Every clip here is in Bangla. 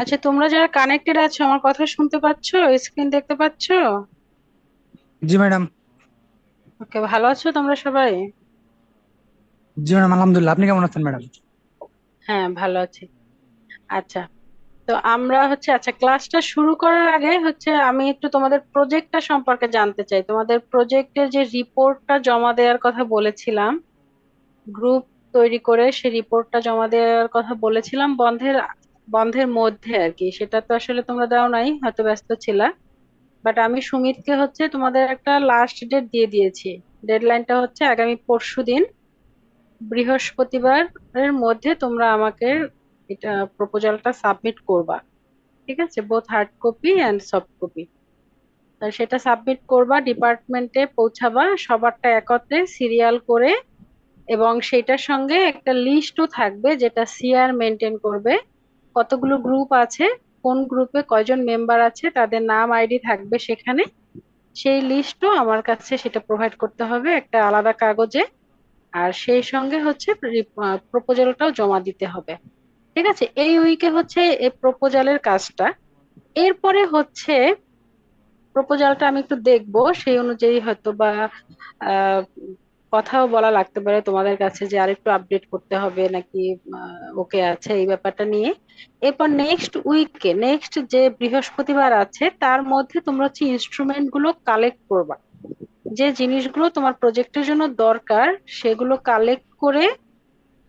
আচ্ছা, তোমরা যারা কানেক্টেড আছো আমার কথা শুনতে পাচ্ছো? স্ক্রিন দেখতে পাচ্ছো? জি ম্যাডাম। ওকে, ভালো আছো তোমরা সবাই? জি ম্যাডাম, আলহামদুলিল্লাহ। আপনি কেমন আছেন ম্যাডাম? হ্যাঁ, ভালো আছি। আচ্ছা, তো আমরা আচ্ছা, ক্লাসটা শুরু করার আগে আমি একটু তোমাদের প্রজেক্টটা সম্পর্কে জানতে চাই। তোমাদের প্রজেক্টের যে রিপোর্টটা জমা দেওয়ার কথা বলেছিলাম, গ্রুপ তৈরি করে সেই রিপোর্টটা জমা দেওয়ার কথা বলেছিলাম বন্ধের বন্ধের মধ্যে আর কি। সেটা তো আসলে তোমরা দাও নাই, হয়তো ব্যস্ত ছিলা। বাট আমি সুমিতকে তোমাদের একটা লাস্ট ডেট দিয়ে দিয়েছি। ডেডলাইনটা আগামী পরশুদিন, বৃহস্পতিবারের মধ্যে তোমরা আমাকে এটা প্রপোজালটা সাবমিট করবা। ঠিক আছে, both hard copy and soft copy. সেটা সাবমিট করবা, ডিপার্টমেন্টে পৌঁছাবা সবারটা একত্রে সিরিয়াল করে। এবং সেটার সঙ্গে একটা লিস্টও থাকবে যেটা সিআর মেনটেন করবে। কতগুলো গ্রুপ আছে, কোন গ্রুপে কয়জন মেম্বার আছে, তাদের নাম আইডি থাকবে সেখানে। সেই লিস্টও আমার কাছে সেটা প্রোভাইড করতে হবে একটা আলাদা কাগজে। আর সেই সঙ্গে প্রপোজালটাও জমা দিতে হবে। ঠিক আছে, এই উইকে এই প্রপোজালের কাজটা। এরপরে প্রপোজালটা আমি একটু দেখবো, সেই অনুযায়ী হয়তো বা আহ কথাও বলা লাগতে পারে তোমাদের কাছে যে আরেকটু আপডেট করতে হবে নাকি ওকে আছে এই ব্যাপারটা নিয়ে। এরপর নেক্সট যে বৃহস্পতিবার আছে তার মধ্যে তোমরা ইনস্ট্রুমেন্ট গুলো কালেক্ট করবা। যে জিনিসগুলো তোমার প্রজেক্টের জন্য দরকার সেগুলো কালেক্ট করে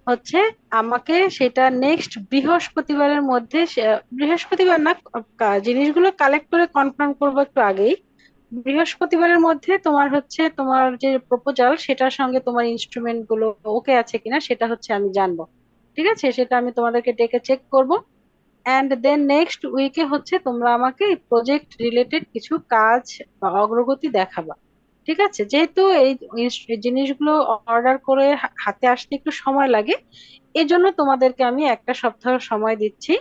হচ্ছে আমাকে সেটা নেক্সট বৃহস্পতিবারের মধ্যে বৃহস্পতিবার না, জিনিসগুলো কালেক্ট করে কনফার্ম করবো একটু আগেই। বৃহস্পতিবারের মধ্যে তোমার যে প্রপোজাল সেটার সঙ্গে তোমার ইনস্ট্রুমেন্ট গুলো ওকে আছে কিনা সেটা আমি জানবো। ঠিক আছে, সেটা আমি তোমাদেরকে ডেকে চেক করব। অ্যান্ড দেন নেক্সট উইকে তোমরা আমাকে প্রজেক্ট রিলেটেড কিছু কাজ বা অগ্রগতি দেখাবা। ঠিক আছে, যেহেতু এই জিনিসগুলো অর্ডার করে হাতে আসতে একটু সময় লাগে, এই জন্য তোমাদেরকে আমি একটা সপ্তাহ সময় দিচ্ছি।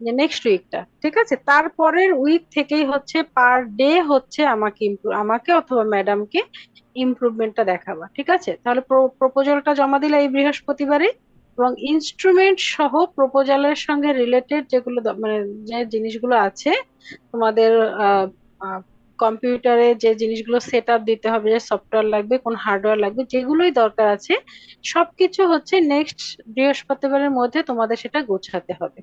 যে নেক্সট উইকটা ঠিক আছে, তারপরের উইক থেকেই পার ডে আমাকে অথবা ম্যাডামকে ইমপ্রুভমেন্টটা দেখাবা। ঠিক আছে, তাহলে প্রপোজালটা জমা দিলে এই বৃহস্পতিবারে, এবং ইনস্ট্রুমেন্ট সহ প্রপোজালের সঙ্গে রিলেটেড যেগুলো মানে যে জিনিসগুলো আছে তোমাদের কম্পিউটারে যে জিনিসগুলো সেট আপ দিতে হবে, যে সফটওয়্যার লাগবে, কোন হার্ডওয়্যার লাগবে, যেগুলোই দরকার আছে সবকিছু নেক্সট বৃহস্পতিবারের মধ্যে তোমাদের সেটা গোছাতে হবে।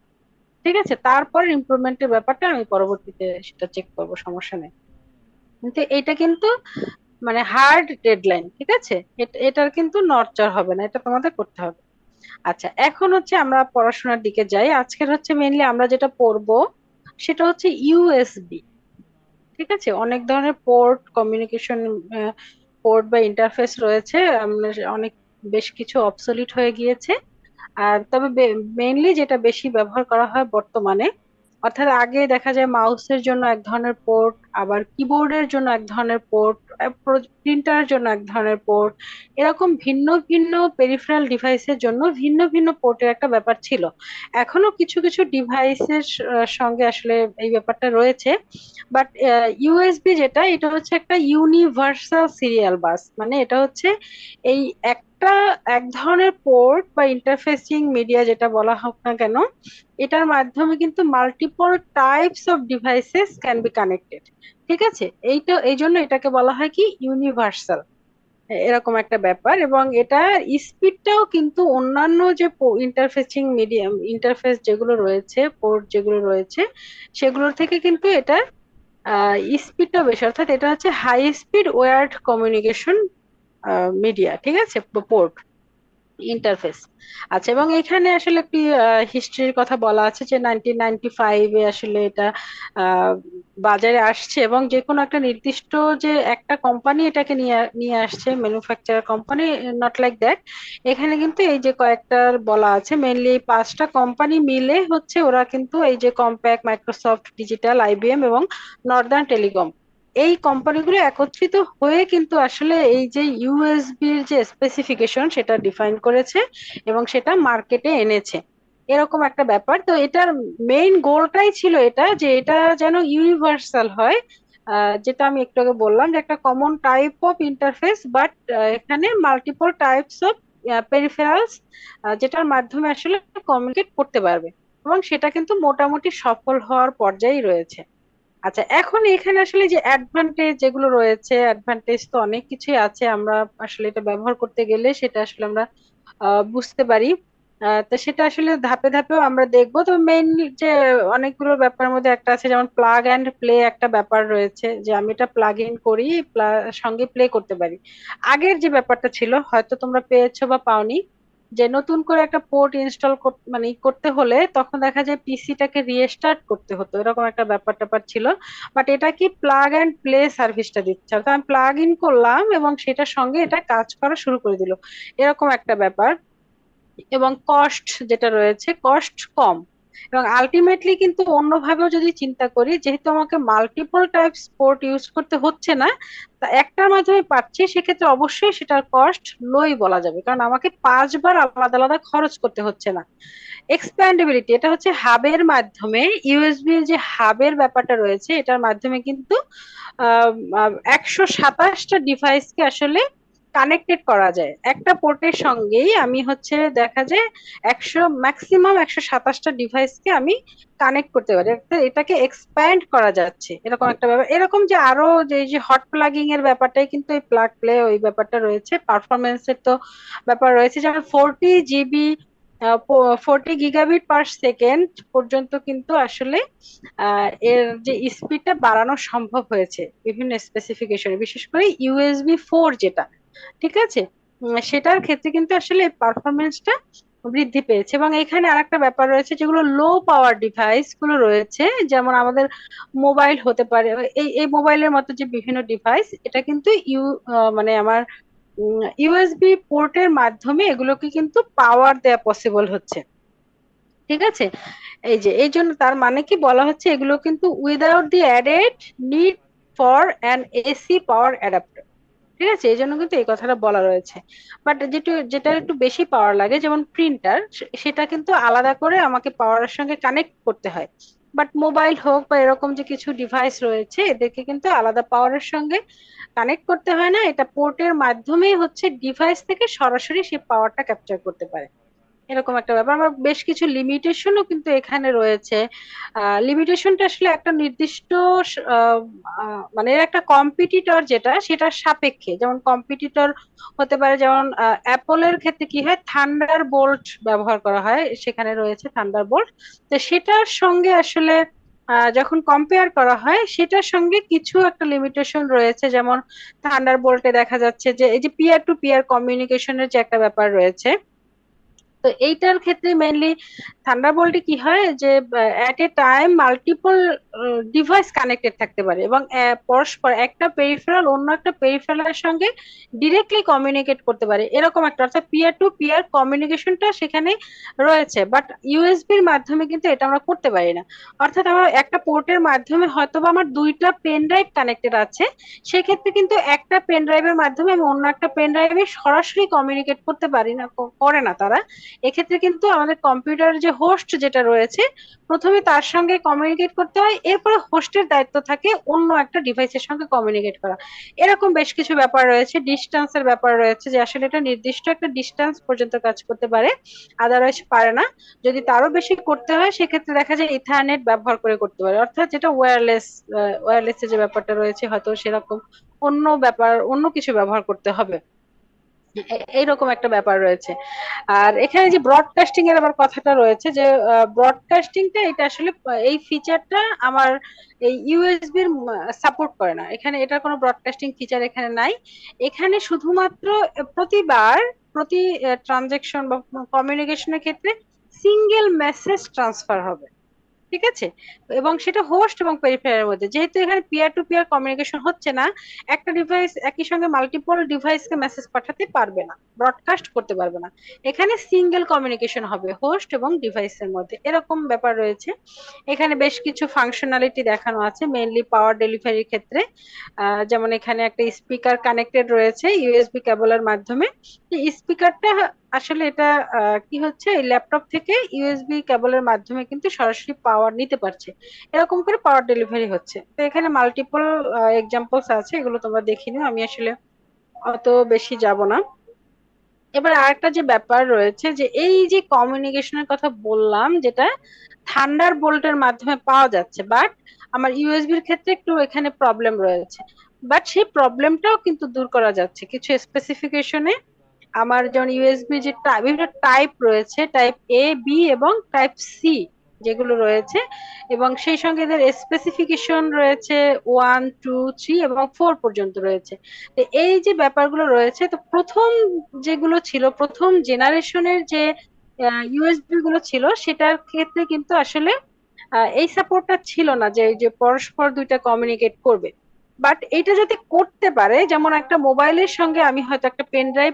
ঠিক আছে, তারপর ইমপ্রুভমেন্টের ব্যাপারটা আমি পরবর্তীতে সেটা চেক করবো, সমস্যা নেই। কিন্তু এটা কিন্তু মানে হার্ড ডেডলাইন। ঠিক আছে, এটার কিন্তু নড়চড় হবে না, এটা তোমাদের করতে হবে। আচ্ছা, এখন আমরা পড়াশোনার দিকে যাই। আজকের মেইনলি আমরা যেটা পড়বো সেটা ইউএসবি। ঠিক আছে, অনেক ধরনের পোর্ট কমিউনিকেশন পোর্ট বা ইন্টারফেস রয়েছে। অনেক বেশ কিছু অবসলিট হয়ে গিয়েছে। আর তবে মেইনলি যেটা বেশি ব্যবহার করা হয় বর্তমানে, অর্থাৎ আগে দেখা যায় মাউসের জন্য এক ধরনের পোর্ট, আবার কিবোর্ডের জন্য এক ধরনের পোর্ট, প্রিন্টারের জন্য এক ধরনের পোর্ট, এরকম ভিন্ন ভিন্ন পেরিফেরাল ডিভাইসের জন্য ভিন্ন ভিন্ন পোর্টের একটা ব্যাপার ছিল। এখনো কিছু কিছু ডিভাইসের সঙ্গে আসলে এই ব্যাপারটা রয়েছে। বাট ইউএসবি যেটা, এটা একটা ইউনিভার্সাল সিরিয়াল বাস। মানে এটা এই একটা এক ধরনের পোর্ট বা ইন্টারফেসিং মিডিয়া যেটা বলা হোক না কেন, এটার মাধ্যমে কিন্তু multiple types of devices can be connected. ঠিক আছে, এই জন্য এটাকে বলা হয় কি ইউনিভার্সাল, এরকম একটা ব্যাপার। এবং এটা স্পিডটাও কিন্তু অন্যান্য যে ইন্টারফেসিং মিডিয়াম ইন্টারফেস যেগুলো রয়েছে, পোর্ট যেগুলো রয়েছে, সেগুলোর থেকে কিন্তু এটা স্পিডটা বেশি। অর্থাৎ এটা high speed wired communication media. ঠিক আছে, পোর্ট ইন্টারফেস। আচ্ছা, এবং এখানে আসলে একটি হিস্ট্রির কথা বলা আছে যে 1995-এ আসলে এটা আহ, বাজারে আসছে, এবং যে কোনো একটা নির্দিষ্ট যে একটা কোম্পানি এটাকে নিয়ে নিয়ে আসছে, manufacturer company, not like that. এখানে কিন্তু এই যে কয়েকটা বলা আছে, মেনলি এই পাঁচটা কোম্পানি মিলে ওরা কিন্তু এই যে কম্প্যাক্ট, মাইক্রোসফট, ডিজিটাল, আইবিএম এবং নর্দার্ন টেলিকম, এই কোম্পানিগুলো একত্রিত হয়ে কিন্তু আসলে এই যে ইউএসবির যে স্পেসিফিকেশন সেটা ডিফাইন করেছে এবং সেটা মার্কেটে এনেছে। এরকম একটা ব্যাপার। তো এটার মেইন গোলটাই ছিল এটা, যে এটা যেন ইউনিভার্সাল হয়। যেটা আমি একটু আগে বললাম, যে একটা common type of interface, but এখানে মাল্টিপল টাইপস অফ পেরিফেরালস যেটার মাধ্যমে আসলে কমিউনিকেট করতে পারবে। এবং সেটা কিন্তু মোটামুটি সফল হওয়ার পর্যায়ে রয়েছে। আচ্ছা, এখন এখানে আসলে যে অ্যাডভান্টেজ যেগুলো রয়েছে, অ্যাডভান্টেজ তো অনেক কিছুই আছে, আমরা আসলে এটা ব্যবহার করতে গেলে সেটা আসলে আমরা বুঝতে পারি। তো সেটা আসলে ধাপে ধাপেও আমরা দেখবো। তো মেইনলি যে অনেকগুলো ব্যাপারের মধ্যে একটা আছে, যেমন প্লাগ অ্যান্ড প্লে একটা ব্যাপার রয়েছে, যে আমি এটা প্লাগ ইন করি, সঙ্গে প্লে করতে পারি। আগের যে ব্যাপারটা ছিল, হয়তো তোমরা পেয়েছো বা পাওনি, যে নতুন করে একটা পোর্ট ইনস্টল মানে করতে হলে তখন দেখা যায় পিসিটাকে রিস্টার্ট করতে হতো, এরকম একটা ব্যাপার ট্যাপার ছিল। বাট এটা কি প্লাগ অ্যান্ড প্লে সার্ভিসটা দিচ্ছে, অর্থাৎ আমি প্লাগ ইন করলাম এবং সেটার সঙ্গে এটা কাজ করা শুরু করে দিল, এরকম একটা ব্যাপার। এবং কস্ট যেটা রয়েছে, কস্ট কম। এবং আলটিমেটলি কিন্তু অন্যভাবেও যদি চিন্তা করি, যেহেতু আমাকে মাল্টিপল টাইপ পোর্ট ইউজ করতে হচ্ছে না, তা একটার মাধ্যমে পাচ্ছি, সেক্ষেত্রে অবশ্যই সেটার কস্ট লোই বলা যাবে, কারণ আমাকে 5 বার আলাদা আলাদা খরচ করতে হচ্ছে না। এক্সপ্যান্ডেবিলিটি, এটা হচ্ছে হাবের মাধ্যমে, ইউএসবি যে হাবের ব্যাপারটা রয়েছে, এটার মাধ্যমে কিন্তু 127টা ডিভাইসকে আসলে কানেক্টেড করা যায় একটা পোর্টের সঙ্গেই। আমি হচ্ছে দেখা যায় 127টা ডিভাইসকে আমি কানেক্ট করতে পারি, অর্থাৎ এটাকে এক্সপ্যান্ড করা যাচ্ছে, এরকম একটা ব্যাপার। এরকম যে আরো যে এই যে হট প্লাগিং এর ব্যাপারটাই কিন্তু এই প্লাগ প্লে ওই ব্যাপারটা রয়েছে, পারফরমেন্সের তো ব্যাপার রয়েছে, যেমন 40 জিবি 40 গিগাবিট পার সেকেন্ড পর্যন্ত কিন্তু আসলে এর যে স্পিডটা বাড়ানো সম্ভব হয়েছে বিভিন্ন স্পেসিফিকেশনে, বিশেষ করে USB 4 যেটা, ঠিক আছে, সেটার ক্ষেত্রে কিন্তু আসলে পারফরমেন্সটা বৃদ্ধি পেয়েছে। এবং এখানে আরেকটা ব্যাপার রয়েছে, যেগুলো লো পাওয়ার ডিভাইস গুলো রয়েছে, যেমন আমাদের মোবাইল হতে পারে, এই এই মোবাইলের মতো যে বিভিন্ন ডিভাইস, এটা কিন্তু মানে আমার ইউএসবি পোর্টের মাধ্যমে এগুলোকে কিন্তু পাওয়ার দেয়া পসিবল হচ্ছে, ঠিক আছে। এই যে এই জন্য তার মানে কি বলা হচ্ছে, এগুলো কিন্তু without the added need for an AC power adapter, ঠিক আছে, এই জন্য কিন্তু এই কথাটা বলা রয়েছে। বাট যেটা একটু বেশি পাওয়ার লাগে, যেমন প্রিন্টার, সেটা কিন্তু আলাদা করে আমাকে পাওয়ারের সঙ্গে কানেক্ট করতে হয়। বাট মোবাইল হোক বা এরকম যে কিছু ডিভাইস রয়েছে, এদেরকে কিন্তু আলাদা পাওয়ারের সঙ্গে কানেক্ট করতে হয় না, এটা পোর্টের মাধ্যমেই হচ্ছে ডিভাইস থেকে সরাসরি সেই পাওয়ারটা ক্যাপচার করতে পারে, এরকম একটা ব্যাপার। আবার বেশ কিছু লিমিটেশনও কিন্তু এখানে রয়েছে। লিমিটেশনটা আসলে একটা নির্দিষ্ট মানে এর একটা কম্পিটিটর যেটা, সেটার সাপেক্ষে, যেমন কম্পিটিটর হতে পারে, যেমন অ্যাপলের ক্ষেত্রে কি হয়, থান্ডার বোল্ট ব্যবহার করা হয়, সেখানে রয়েছে থান্ডার বোল্ট। তো সেটার সঙ্গে আসলে যখন কম্পেয়ার করা হয়, সেটার সঙ্গে কিছু একটা লিমিটেশন রয়েছে, যেমন থান্ডার বোল্টে দেখা যাচ্ছে যে এই যে পিয়ার টু পিয়ার কমিউনিকেশনের যে একটা ব্যাপার রয়েছে, তো এইটার ক্ষেত্রে মেইনলি থান্ডারবোল্টে কি হয়, যে at a time multiple device connected থাকতে পারে, এবং পরস্পর একটা পেরিফেরাল অন্য একটা পেরিফেরালের সঙ্গে ডিরেক্টলি কমিউনিকেট করতে পারে, এরকম একটা, অর্থাৎ পিয়ার টু পিয়ার কমিউনিকেশনটা সেখানে রয়েছে। বাট ইউএসবির মাধ্যমে কিন্তু এটা আমরা করতে পারি না। অর্থাৎ আমার একটা পোর্টের মাধ্যমে হয়তো বা আমার 2টা পেন ড্রাইভ কানেক্টেড আছে, সেক্ষেত্রে কিন্তু একটা পেন ড্রাইভের মাধ্যমে আমি অন্য একটা পেন ড্রাইভে সরাসরি কমিউনিকেট করতে পারি না, করে না তারা। এক্ষেত্রে কিন্তু আমাদের কম্পিউটার যে হোস্ট যেটা রয়েছে, প্রথমে তার সঙ্গে কমিউনিকেট করতে হয়, এরপরে হোস্টের দায়িত্ব থাকে অন্য একটা ডিভাইসের সঙ্গে কমিউনিকেট করা। এরকম বেশ কিছু ব্যাপার রয়েছে, ডিস্টেন্সের ব্যাপার রয়েছে, যে আসলে এটা নির্দিষ্ট একটা ডিস্টেন্স পর্যন্ত কাজ করতে পারে, আদারওয়াইজ পারে না। যদি তারও বেশি করতে হয়, সেক্ষেত্রে দেখা যায় ইথারনেট ব্যবহার করে করতে পারে, অর্থাৎ যেটা ওয়্যারলেস, ওয়্যারলেসের যে ব্যাপারটা রয়েছে, হয়তো সেরকম অন্য ব্যাপার, অন্য কিছু ব্যবহার করতে হবে, এইরকম একটা ব্যাপার রয়েছে। আর এখানে যে ব্রডকাস্টিং এর আবার কথাটা রয়েছে, যে ব্রডকাস্টিংটা এটা আসলে এই ফিচারটা আমার এই ইউএসবির সাপোর্ট করে না, এখানে এটার কোনো ব্রডকাস্টিং ফিচার এখানে নাই। এখানে শুধুমাত্র প্রতিবার প্রতি ট্রানজেকশন বা কমিউনিকেশনের ক্ষেত্রে সিঙ্গেল মেসেজ ট্রান্সফার হবে, ঠিক আছে। এবং সেটা হোস্ট এবং পেরিফেরালের মধ্যে, যেহেতু এখানে পিয়ার টু পিয়ার কমিউনিকেশন হচ্ছে না, একটা ডিভাইস একই সঙ্গে মাল্টিপল ডিভাইসকে মেসেজ পাঠাতে পারবে না, ব্রডকাস্ট করতে পারবে না। এখানে সিঙ্গেল কমিউনিকেশন হবে হোস্ট এবং ডিভাইসের মধ্যে, এরকম ব্যাপার রয়েছে। এখানে বেশ কিছু ফাংশনালিটি দেখানো আছে, মেইনলি পাওয়ার ডেলিভারির ক্ষেত্রে। যেমন এখানে একটা স্পিকার কানেক্টেড রয়েছে ইউএসবি কেবলের মাধ্যমে। স্পিকারটা আসলে এটা কি হচ্ছে, এই ল্যাপটপ থেকে ইউএসবি কেবলের মাধ্যমে কিন্তু সরাসরি পাওয়ার নিতে পারছে, এরকম করে পাওয়ার ডেলিভারি হচ্ছে। তো এখানে মাল্টিপল এক্সাম্পলস আছে, এগুলো তোমরা দেখে নিও, আমি আসলে অত বেশি যাব না। এবার আরেকটা যে ব্যাপার রয়েছে, যে এই যে কমিউনিকেশনের কথা বললাম, যেটা থান্ডার বোল্টের মাধ্যমে পাওয়া যাচ্ছে, বাট আমার ইউএসবির ক্ষেত্রে একটু এখানে প্রবলেম রয়েছে। বাট সেই প্রবলেমটাও কিন্তু দূর করা যাচ্ছে কিছু স্পেসিফিকেশনে। আমার যেমন ইউএসবি যে বিভিন্ন টাইপ রয়েছে, টাইপ এ, বি এবং টাইপ সি যেগুলো রয়েছে, এবং সেই সঙ্গে এদের স্পেসিফিকেশন রয়েছে 1, 2, 3 এবং 4 পর্যন্ত রয়েছে। তো এই যে ব্যাপারগুলো রয়েছে, তো প্রথম যেগুলো ছিল, প্রথম জেনারেশনের যে ইউএসবি গুলো ছিল, সেটার ক্ষেত্রে কিন্তু আসলে এই সাপোর্টটা ছিল না, যে এই যে পরস্পর দুইটা কমিউনিকেট করবে। বাট এটা যদি করতে পারে, যেমন একটা মোবাইলের সঙ্গে আমি হয়তো একটা পেন ড্রাইভ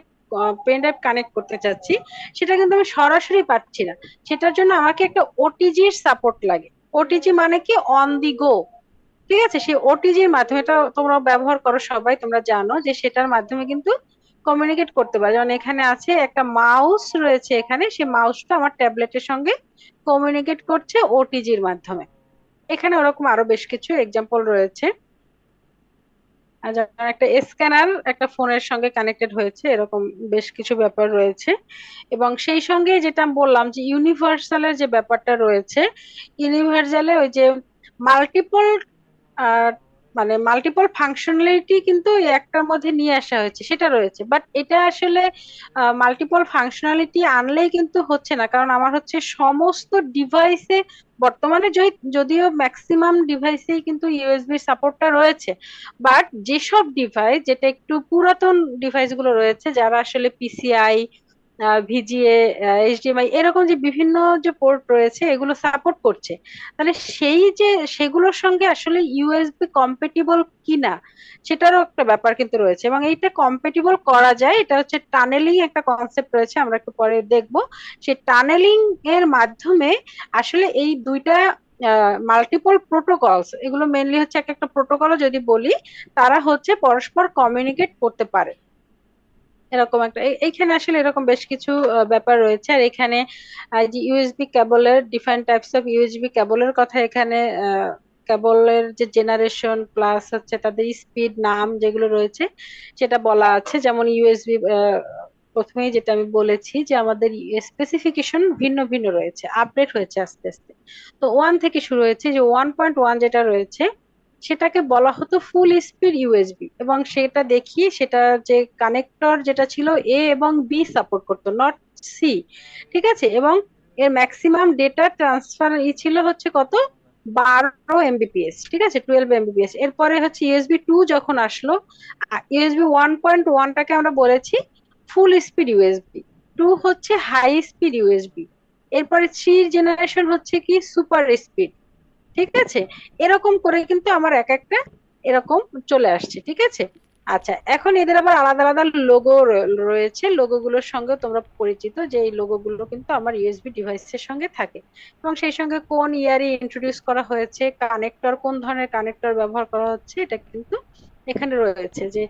কানেক্ট করতে চাচ্ছি, সেটা কিন্তু আমি সরাসরি পাচ্ছি না। সেটার জন্য আমাকে একটা ওটিজির সাপোর্ট লাগে। ওটিজি মানে কি, অন দি গো। ঠিক আছে, সেই ওটিজির মাধ্যমে, এটা তোমরা ব্যবহার করো সবাই, তোমরা জানো যে সেটার মাধ্যমে কিন্তু কমিউনিকেট করতে পারে। যেমন এখানে আছে একটা মাউস রয়েছে, এখানে সেই মাউসটা আমার ট্যাবলেটের সঙ্গে কমিউনিকেট করছে ওটিজির মাধ্যমে। এখানে ওরকম আরো বেশ কিছু এক্সাম্পল রয়েছে। আর যেমন একটা স্ক্যানার একটা ফোনের সঙ্গে কানেক্টেড হয়েছে, এরকম বেশ কিছু ব্যাপার রয়েছে। এবং সেই সঙ্গে যেটা বললাম যে ইউনিভার্সালের যে ব্যাপারটা রয়েছে, ইউনিভার্সালে ওই যে মাল্টিপল আর মানে মাল্টিপল ফাংশনালিটি কিন্তু এই একটার মধ্যে নিয়ে আসা হয়েছে, সেটা রয়েছে। বাট এটা আসলে মাল্টিপল ফাংশনালিটি আনলেই কিন্তু হচ্ছে না, কারণ আমার হচ্ছে সমস্ত ডিভাইসে বর্তমানে যদিও ম্যাক্সিমাম ডিভাইসেই কিন্তু ইউএসবি সাপোর্টটা রয়েছে। বাট যেসব ডিভাইস, যেটা একটু পুরাতন ডিভাইস গুলো রয়েছে, যারা আসলে পিসিআই, ভিজিএ, এইচডিএমআই এরকম যে বিভিন্ন যে পোর্ট রয়েছে, এগুলো সাপোর্ট করছে, তাহলে সেই যে সেগুলোর সঙ্গে আসলে ইউএসবি কম্পেটিবল কিনা, সেটারও একটা ব্যাপার কিন্তু রয়েছে। এবং এইটা কম্পেটিবল করা যায়, এটা হচ্ছে টানেলিং একটা কনসেপ্ট রয়েছে, আমরা একটু পরে দেখবো। সেই টানেলিং এর মাধ্যমে আসলে এই দুইটা মাল্টিপল প্রোটোকলস, এগুলো মেনলি হচ্ছে এক একটা প্রোটোকল যদি বলি, তারা হচ্ছে পরস্পর কমিউনিকেট করতে পারে। এরকম একটা এইখানে আসলে এরকম বেশ কিছু ব্যাপার রয়েছে। আর এখানে যে ইউএসবি কেবলের ডিফারেন্ট টাইপস অফ ইউএসবি কেবলের কথা এখানে, কেবলের যে জেনারেশন প্লাস হচ্ছে তাদের স্পিড নাম যেগুলো রয়েছে, সেটা বলা আছে। যেমন ইউএসবি, প্রথমেই যেটা আমি বলেছি যে আমাদের স্পেসিফিকেশন ভিন্ন ভিন্ন রয়েছে, আপডেট হয়েছে আস্তে আস্তে। তো 1 থেকে শুরু হয়েছে, যে 1.1 যেটা রয়েছে, সেটাকে বলা হতো ফুল স্পিড ইউএসবি, এবং সেটা দেখি সেটা যে কানেক্টর যেটা ছিল এ এবং বি সাপোর্ট করতো, নট সি। ঠিক আছে, এবং এর ম্যাক্সিমাম ডেটা ট্রান্সফার ছিল হচ্ছে কত, 12 এমবিপিএস। ঠিক আছে, 12 এমবিপিএস। এরপরে হচ্ছে ইউএসবি 2 যখন আসলো, ইউএসবি 1.1টাকে আমরা বলেছি ফুল স্পিড ইউএসবি, 2 হচ্ছে হাই স্পিড ইউএসবি, এরপরে 3 জেনারেশন হচ্ছে কি সুপার স্পিড। ঠিক আছে, এরকম করে কিন্তু আমার এক একটা এরকম চলে আসছে। ঠিক আছে, আচ্ছা, এখন এদের আবার আলাদা আলাদা লোগো রয়েছে। লোগো গুলোর সঙ্গে তোমরা পরিচিত, যে এই লোগো গুলো কিন্তু আমার ইউএসবি ডিভাইসের সঙ্গে থাকে, এবং সেই সঙ্গে কোন ইয়ারে ইন্ট্রোডিউস করা হয়েছে, কানেক্টর কোন ধরনের কানেক্টর ব্যবহার করা হচ্ছে, এটা কিন্তু এখানে রয়েছে। যে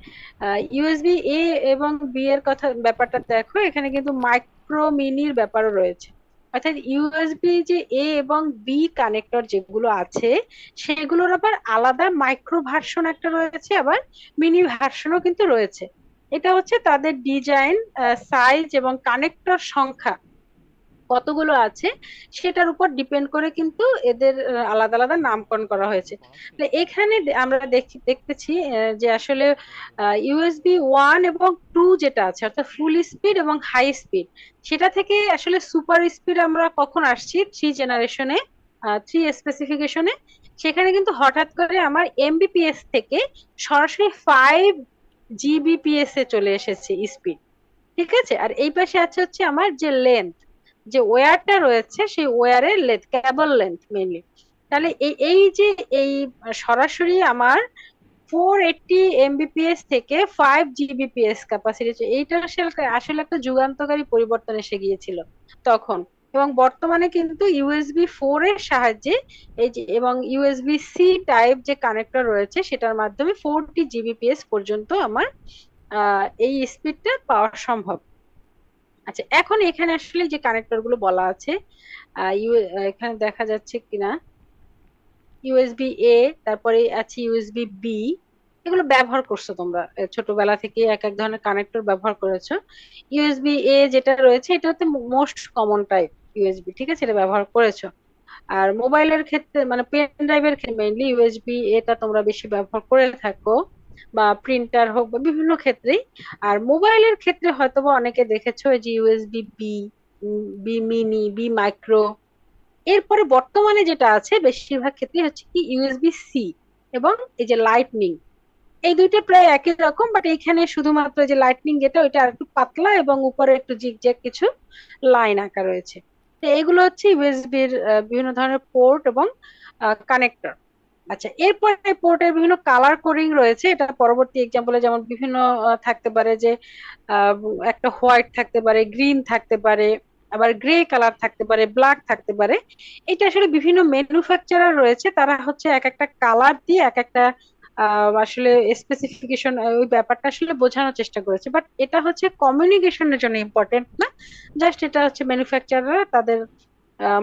ইউএসবি এ এবং বি এর কথা ব্যাপারটা দেখো, এখানে কিন্তু মাইক্রো মিনির ব্যাপারও রয়েছে। অর্থাৎ ইউএসবি যে এ এবং বি কানেক্টর যেগুলো আছে, সেগুলোর আবার আলাদা মাইক্রো ভার্সন একটা রয়েছে, আবার মিনি ভার্সনও কিন্তু রয়েছে। এটা হচ্ছে তাদের ডিজাইন, সাইজ এবং কানেক্টর সংখ্যা কতগুলো আছে, সেটার উপর ডিপেন্ড করে কিন্তু এদের আলাদা আলাদা নামকরণ করা হয়েছে। তো এখানে আমরা দেখতেছি যে আসলে ইউএসবি 1 এবং 2 যেটা আছে, অর্থাৎ ফুল স্পিড এবং হাই স্পিড, সেটা থেকে আসলে সুপার স্পিড আমরা কখন আসছি, 3 জেনারেশনে, 3 স্পেসিফিকেশনে। সেখানে কিন্তু হঠাৎ করে আমার এমবিপিএস থেকে সরাসরি 5 জিবিপিএস এ চলে এসেছে স্পিড। ঠিক আছে, আর এই পাশে আছে হচ্ছে আমার যে লেন্থ, যে ওয়্যারটা রয়েছে, সেই ওয়্যারের লেন্থ, কেবল লেন্থ মেনলি। তাহলে এই এই যে এই সরাসরি আমার 480 এমবিপিএস থেকে 5 জিবিপিএস ক্যাপাসিটি, এইটা আসলে আসলে একটা যুগান্তকারী পরিবর্তন এসে গিয়েছিল তখন। এবং বর্তমানে কিন্তু ইউএসবি 4 এর সাহায্যে এই যে, এবং ইউএসবি-সি টাইপ যে কানেক্টর রয়েছে, সেটার মাধ্যমে 40 জিবিপিএস পর্যন্ত আমার এই স্পিডটা পাওয়া সম্ভব। আচ্ছা, এখন এখানে আসলে যে কানেক্টর গুলো বলা আছে, এখানে দেখা যাচ্ছে কিনা, ইউএসবি এ, তারপরে আছে ইউএসবি বি। এগুলো ব্যবহার করছো তোমরা ছোটবেলা থেকে এক এক ধরনের কানেক্টর ব্যবহার করেছো। ইউএসবি এ যেটা রয়েছে এটা হচ্ছে মোস্ট কমন টাইপ ইউএসবি, ঠিক আছে, এটা ব্যবহার করেছো। আর মোবাইলের ক্ষেত্রে মানে পেন ড্রাইভের ক্ষেত্রে মেইনলি ইউএসবি এটা তোমরা বেশি ব্যবহার করে থাকো, বা প্রিন্টার হোক বা বিভিন্ন ক্ষেত্রেই। আর মোবাইলের ক্ষেত্রে হয়তোবা অনেকে দেখেছো এই যে USB B, B mini, B micro. এরপরে বর্তমানে যেটা আছে বেশিরভাগ ক্ষেত্রে হচ্ছে কি ইউএসবি সি এবং এই যে লাইটনিং। এই দুইটা প্রায় একই রকম, বাট এইখানে শুধুমাত্র যে লাইটনিং যেটা ওইটা আর একটু পাতলা এবং উপরে একটু জিগজ্যাগ কিছু লাইন আঁকা রয়েছে। তো এগুলো হচ্ছে ইউএসবির বিভিন্ন ধরনের পোর্ট এবং কানেক্টর। আচ্ছা, এরপরে পোর্টের বিভিন্ন কালার কোডিং রয়েছে, এটা পরবর্তী এক্সাম্পলে যেমন বিভিন্ন থাকতে পারে যে আহ, একটা হোয়াইট থাকতে পারে, গ্রিন থাকতে পারে, আবার গ্রে কালার থাকতে পারে, ব্ল্যাক থাকতে পারে। এটা আসলে বিভিন্ন ম্যানুফ্যাকচারার রয়েছে, তারা হচ্ছে এক একটা কালার দিয়ে এক একটা আসলে স্পেসিফিকেশন ওই ব্যাপারটা আসলে বোঝানোর চেষ্টা করেছে, বাট এটা হচ্ছে কমিউনিকেশনের জন্য ইম্পর্টেন্ট না। জাস্ট এটা হচ্ছে ম্যানুফ্যাকচারাররা তাদের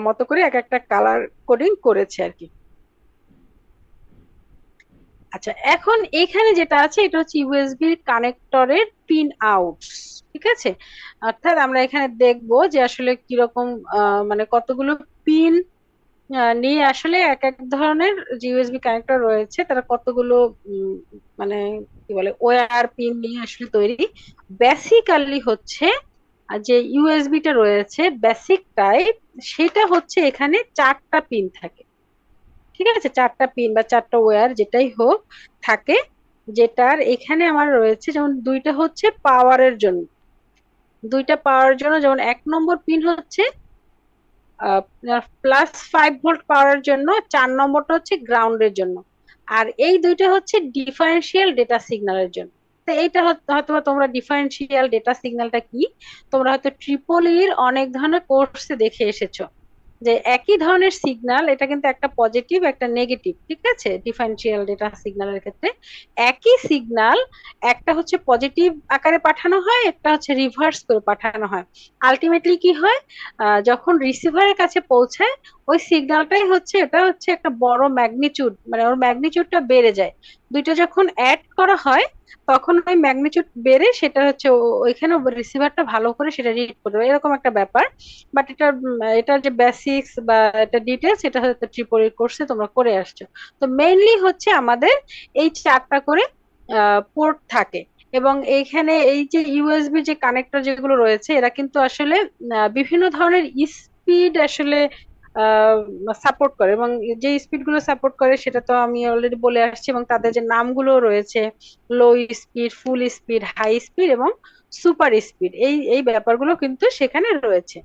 মতো করে এক একটা কালার কোডিং করেছে আর কি। আচ্ছা, এখন এখানে যেটা আছে এটা হচ্ছে ইউএসবি কানেক্টরের পিন আউট, ঠিক আছে। অর্থাৎ আমরা এখানে দেখবো যে আসলে কিরকম মানে কতগুলো পিন নিয়ে আসলে এক এক ধরনের যে ইউএসবি কানেক্টর রয়েছে তারা কতগুলো মানে কি বলে ওয়্যার পিন নিয়ে আসলে তৈরি। বেসিক্যালি হচ্ছে যে ইউএসবিটা রয়েছে বেসিক টাইপ, সেটা হচ্ছে এখানে চারটা পিন থাকে, ঠিক আছে, চারটা পিন বা চারটা ওয়্যার যেটাই হোক থাকে। যেটার এখানে আমার রয়েছে যেমন দুইটা হচ্ছে পাওয়ারের জন্য, দুইটা পাওয়ার জন্য, যেমন 1 নম্বর পিন হচ্ছে +5 ভোল্ট পাওয়ার জন্য, 4 নম্বরটা হচ্ছে গ্রাউন্ডের জন্য। আর এই দুইটা হচ্ছে ডিফারেন্সিয়াল ডেটা সিগন্যালের জন্য। তো এইটা হয়তো তোমরা ডিফারেন্সিয়াল ডেটা সিগন্যালটা কি তোমরা হয়তো ট্রিপলির অনেক ধরনের কোর্সে দেখে এসেছো, যে একই ধরনের সিগন্যাল, এটা কিন্তু একটা পজিটিভ একটা নেগেটিভ, ঠিক আছে, ডিফারেন্সিয়াল ডেটা সিগন্যালের ক্ষেত্রে একই সিগন্যাল একটা হচ্ছে পজিটিভ আকারে পাঠানো হয়, একটা হচ্ছে রিভার্স করে পাঠানো হয়। আলটিমেটলি কি হয়, যখন রিসিভারের কাছে পৌঁছায় ওই সিগন্যালটাই হচ্ছে এটা হচ্ছে একটা বড় ম্যাগনিচিউড, মানে ওর ম্যাগনিচিউডটা বেড়ে যায়। দুইটা যখন অ্যাড করা হয় তখন ওই ম্যাগনিচিউড বেড়ে সেটা হচ্ছে ওইখানে রিসিভারটা ভালো করে সেটা রিড করবে, এরকম একটা ব্যাপার। বাট এটার যে বেসিক্স বা এটা ডিটেলস এটা হয়তো ট্রিপলির কোর্সে তোমরা করে আসছো। তো মেইনলি হচ্ছে আমাদের এই চারটা করে পোর্ট থাকে। এবং এইখানে এই যে ইউএসবি যে কানেক্টর যেগুলো রয়েছে এরা কিন্তু আসলে বিভিন্ন ধরনের স্পিড আসলে সাপোর্ট করে, এবং যে স্পিড গুলো সাপোর্ট করে সেটা তো আমি অলরেডি বলে আসছি, এবং তাদের যে নামগুলো রয়েছে low speed, full speed, high speed এবং সুপার স্পিড, এই এই ব্যাপারগুলো কিন্তু সেখানে রয়েছে।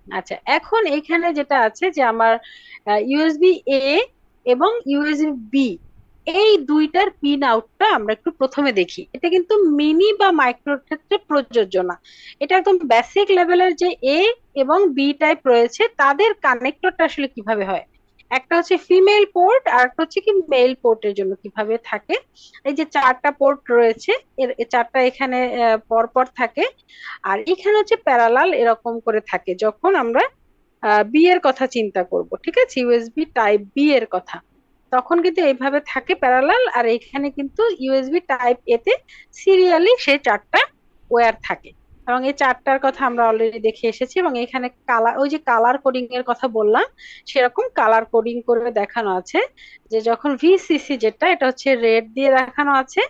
আচ্ছা, এখন এখানে যেটা আছে যে আমার ইউএসবি এ এবং ইউএসবি বি এই দুইটার পিন আউটটা আমরা একটু প্রথমে দেখি। এটা কিন্তু মিনি বা মাইক্রোর ক্ষেত্রে প্রযোজ্য না, এটা একদম বেসিক লেভেলের যে এ এবং বি টাইপ রয়েছে তাদের কানেক্টরটা আসলে কিভাবে হয়। একটা হচ্ছে ফিমেল পোর্ট আর একটা হচ্ছে কি মেল পোর্টের জন্য কিভাবে থাকে। এই যে চারটা পোর্ট রয়েছে এর চারটা এখানে পর পর থাকে। আর এখানে হচ্ছে প্যারালাল এরকম করে থাকে যখন আমরা বি এর কথা চিন্তা করব, ঠিক আছে, ইউএসবি টাইপ বি এর কথা, তখন কিন্তু এইভাবে থাকে প্যারালাল। আর এখানে কিন্তু ইউএসবি টাইপ এ তে সিরিয়ালি সেই চারটা ওয়্যার থাকে। এবং এই চারটার কথা আমরা অলরেডি দেখে এসেছি, এবং এখানে কালার, ওই যে কালার কোডিং এর কথা বললাম সেরকম কালার কোডিং করে দেখানো আছে। যে যখন ভিসিসি যেটা এটা হচ্ছে রেড দিয়ে দেখানো আছে,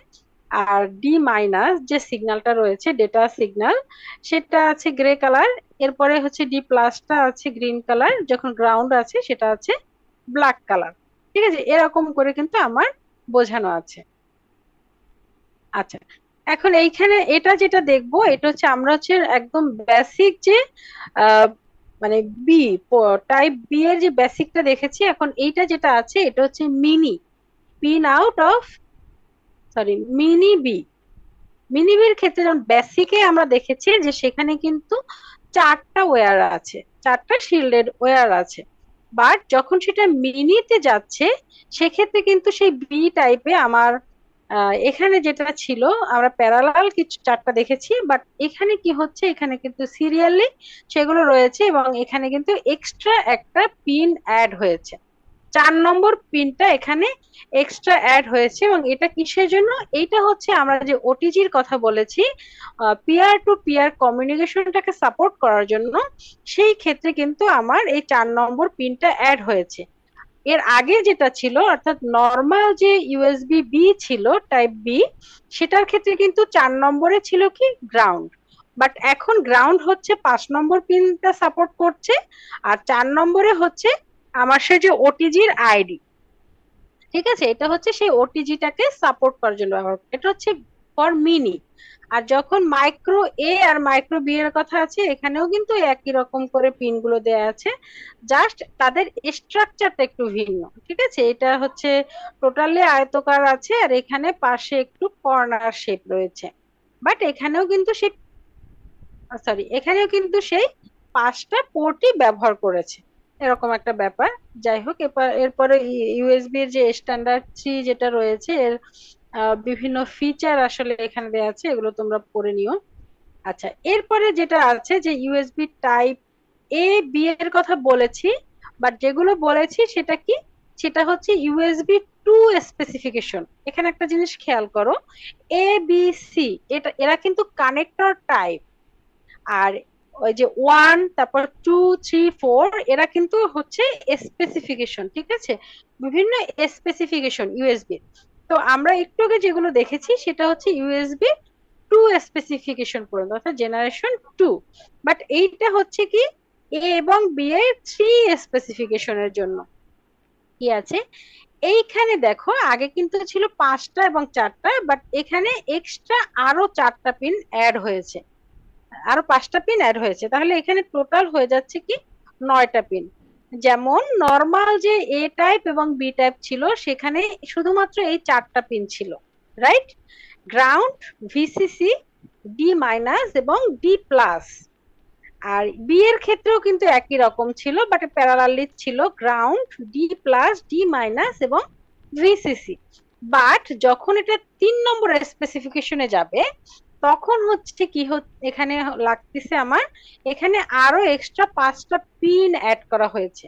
আর ডি মাইনাস যে সিগন্যালটা রয়েছে ডেটা সিগন্যাল সেটা আছে গ্রে কালার। এরপরে হচ্ছে ডি প্লাসটা আছে গ্রিন কালার, যখন গ্রাউন্ড আছে সেটা আছে ব্ল্যাক কালার, ঠিক আছে, এরকম করে কিন্তু আমার বোঝানো আছে। আচ্ছা, এখন এইখানে এটা যেটা দেখবো এটা হচ্ছে আমরা হচ্ছে একদম বেসিক যে আহ মানে বি টাইপ বি এর যে বেসিকটা দেখেছি, এখন এইটা যেটা আছে এটা হচ্ছে mini pin out of, sorry, mini B. মিনিবির ক্ষেত্রে যেমন বেসিকে আমরা দেখেছি যে সেখানে কিন্তু চারটা ওয়্যার আছে, চারটা শিল্ডেড ওয়্যার আছে। বাট যখন সেটা মিনিতে যাচ্ছে সেক্ষেত্রে কিন্তু সেই বি টাইপে আমার এখানে যেটা ছিল আমরা প্যারালাল কিছু চারটা দেখেছি, বাট এখানে কি হচ্ছে এখানে কিন্তু সিরিয়ালি সেগুলো রয়েছে এবং এখানে কিন্তু এক্সট্রা একটা পিন অ্যাড হয়েছে। 4 নম্বর পিনটা এখানে এক্সট্রা অ্যাড হয়েছে, এবং এটা কিসের জন্য? এইটা হচ্ছে আমরা যে ওটিজির কথা বলেছি, পিয়ার টু পিয়ার কমিউনিকেশনটাকে সাপোর্ট করার জন্য। সেই ক্ষেত্রে কিন্তু আমার এই 4 নম্বর পিনটা অ্যাড হয়েছে। এর আগে যেটা ছিল, অর্থাৎ নর্মাল যে ইউএসবি বি ছিল, টাইপ বি, সেটার ক্ষেত্রে কিন্তু 4 নম্বরে ছিল কি গ্রাউন্ড। বাট এখন গ্রাউন্ড হচ্ছে 5 নম্বর পিনটা সাপোর্ট করছে, আর 4 নম্বরে হচ্ছে আমার সে যে ওটিজির আইডি। ঠিক আছে, এটা হচ্ছে সেই ওটিজিটাকে সাপোর্ট করার জন্য ব্যবহার, এটা হচ্ছে ফর মিনি। আর যখন মাইক্রো এ আর মাইক্রো বি এর কথা আছে, এখানেও কিন্তু একই রকম করে পিন গুলো দেয়া আছে, জাস্ট তাদের স্ট্রাকচারটা একটু ভিন্ন। ঠিক আছে, এটা হচ্ছে টোটালি আয়তকার আছে, আর এখানে পাশে একটু কর্নার শেপ রয়েছে। বাট এখানেও কিন্তু সেই, সরি, এখানেও কিন্তু সেই 5টা পোর্টই ব্যবহার করেছে, এরকম একটা ব্যাপার। যাই হোক, এরপরে ইউএসবি এর যে স্ট্যান্ডার্ড 3 যেটা রয়েছে, এর বিভিন্ন ফিচার আসলে এখানে দেওয়া আছে, এগুলো তোমরা পড়ে নিও। আচ্ছা, এরপরে যেটা আছে যে ইউএসবি টাইপ এ বি এর কথা বলেছি, বাট যেগুলো বলেছি সেটা কি, সেটা হচ্ছে ইউএসবি টু স্পেসিফিকেশন। এখানে একটা জিনিস খেয়াল করো, এ বি সি, এটা এরা কিন্তু কানেক্টর টাইপ, আর ওই যে 1, তারপর 2, 3, 4, এরা কিন্তু হচ্ছে স্পেসিফিকেশন। ঠিক আছে, বিভিন্ন স্পেসিফিকেশন ইউএসবি। তো আমরা একটু আগে যেগুলো দেখেছি সেটা হচ্ছে ইউএসবি টু স্পেসিফিকেশন পর্যন্ত, অর্থাৎ জেনারেশন 2। বাট এইটা হচ্ছে কি এ এবং বি এর 3 স্পেসিফিকেশনের জন্য। কি আছে এইখানে দেখো, আগে কিন্তু ছিল 5টা এবং 4টা, বাট এখানে এক্সট্রা আরো 4টা পিন অ্যাড হয়েছে, আরো 5টা পিন অ্যাড হয়েছে, তাহলে এখানে টোটাল হয়ে যাচ্ছে কি 9টা পিন। যেমন নর্মাল যে এ টাইপ এবং বি টাইপ ছিল, সেখানে শুধুমাত্র এই 4টা পিন ছিল, right? Ground, VCC, D minus এবং ডি প্লাস। আর বি এর ক্ষেত্রেও কিন্তু একই রকম ছিল, বাট প্যারালালি ছিল ground, D plus, D minus এবং ভিসিসি। বাট যখন এটা 3 নম্বরের স্পেসিফিকেশনে যাবে, তখন হচ্ছে কি এখানে লাগতেছে আমার, এখানে আরো এক্সট্রা 5টা পিন অ্যাড করা হয়েছে।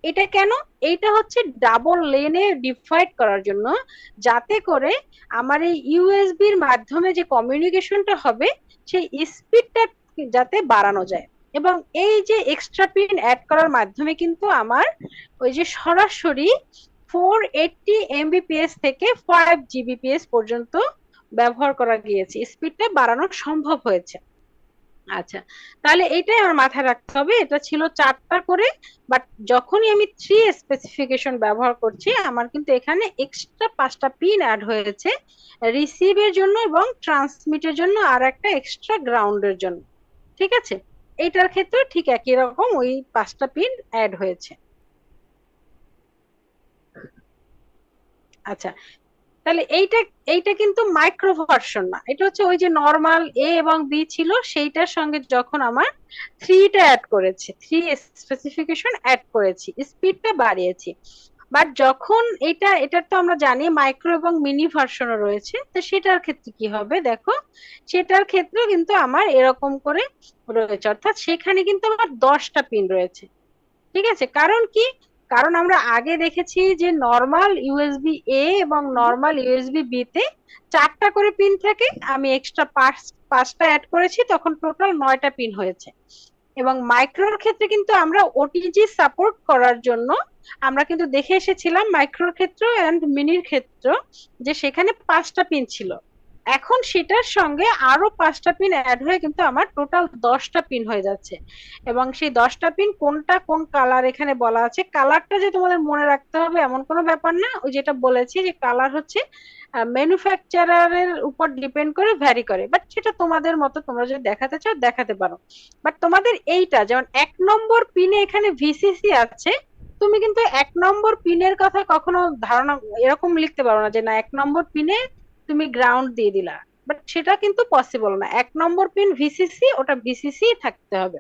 এটা কেন? এইটা হচ্ছে ডাবল লেনে ডিভাইড করার জন্য, যাতে করে আমার এই ইউএসবির মাধ্যমে যে কমিউনিকেশনটা হবে, সেই স্পিডটা যাতে বাড়ানো যায়। এবং এই যে এক্সট্রা পিন অ্যাড করার মাধ্যমে কিন্তু আমার ওই যে সরাসরি 480 MBps থেকে 5 GBps পর্যন্ত ব্যবহার করা গিয়েছে, স্পিডটা বাড়ানো সম্ভব হয়েছে। আচ্ছা, তাহলে এইটাই আমার মাথায় রাখতে হবে, এটা ছিল 4টা করে, বাট যখনই আমি 3 স্পেসিফিকেশন ব্যবহার করছি, আমার কিন্তু এখানে এক্সট্রা 5টা পিন অ্যাড হয়েছে, রিসিভের জন্য এবং ট্রান্সমিটের জন্য, আর একটা এক্সট্রা গ্রাউন্ডের জন্য। ঠিক আছে, এইটার ক্ষেত্রে ঠিক একই রকম ওই 5টা পিন অ্যাড হয়েছে। আচ্ছা, তাহলে এইটা এইটা কিন্তু মাইক্রো ভার্সন না, এটা হচ্ছে ওই যে নর্মাল এ এবং বি ছিল, সেইটার সঙ্গে যখন আমার 3টা অ্যাড করেছি, 3 স্পেসিফিকেশন অ্যাড করেছি, স্পিডটা বাড়িয়েছি। বাট যখন এটার তো আমরা জানি মাইক্রো এবং মিনি ভার্সনও রয়েছে, তো সেটার ক্ষেত্রে কি হবে দেখো, সেটার ক্ষেত্রে কিন্তু আমার এরকম করে রয়েছে, অর্থাৎ সেখানে কিন্তু আমার 10টা পিন রয়েছে। ঠিক আছে, কারণ কি, কারণ আমরা আগে দেখেছি যে নর্মাল ইউএসবি এ এবং নর্মাল ইউএসবি বি তে 4টা করে পিন থাকে, আমি এক্সট্রা 5টা অ্যাড করেছি, তখন টোটাল 9টা পিন হয়েছে। এবং মাইক্রোর ক্ষেত্রে কিন্তু আমরা ওটিজি সাপোর্ট করার জন্য আমরা কিন্তু দেখে এসেছিলাম, মাইক্রোর ক্ষেত্র এন্ড মিনির ক্ষেত্র, যে সেখানে 5টা পিন ছিল। এখন সেটার সঙ্গে আরো 5টা পিন অ্যাড হয়ে কিন্তু আমার টোটাল 10টা পিন হয়ে যাচ্ছে। এবং সেই 10টা পিন কোনটা কোন কালার এখানে বলা আছে, কালারটা যে তোমাদের মনে রাখতে হবে এমন কোনো ব্যাপার না, ওই যেটা বলেছি যে কালার হচ্ছে ম্যানুফ্যাকচারারের উপর ডিপেন্ড করে, ভ্যারি করে, বাট সেটা তোমাদের মতো, তোমরা যদি দেখাতে চাও দেখাতে পারো। বাট তোমাদের এইটা যেমন 1 নম্বর পিনে এখানে ভিসিসি আছে, তুমি কিন্তু 1 নম্বর পিনের কথা কখনো ধারণা এরকম লিখতে পারো না যে না 1 নম্বর পিনে তুমি গ্রাউন্ড দিয়ে দিলা, বাট সেটা কিন্তু পসিবল না। 1 নম্বর পিন ভিসিসি, ওটা ভিসিসি থাকতে হবে।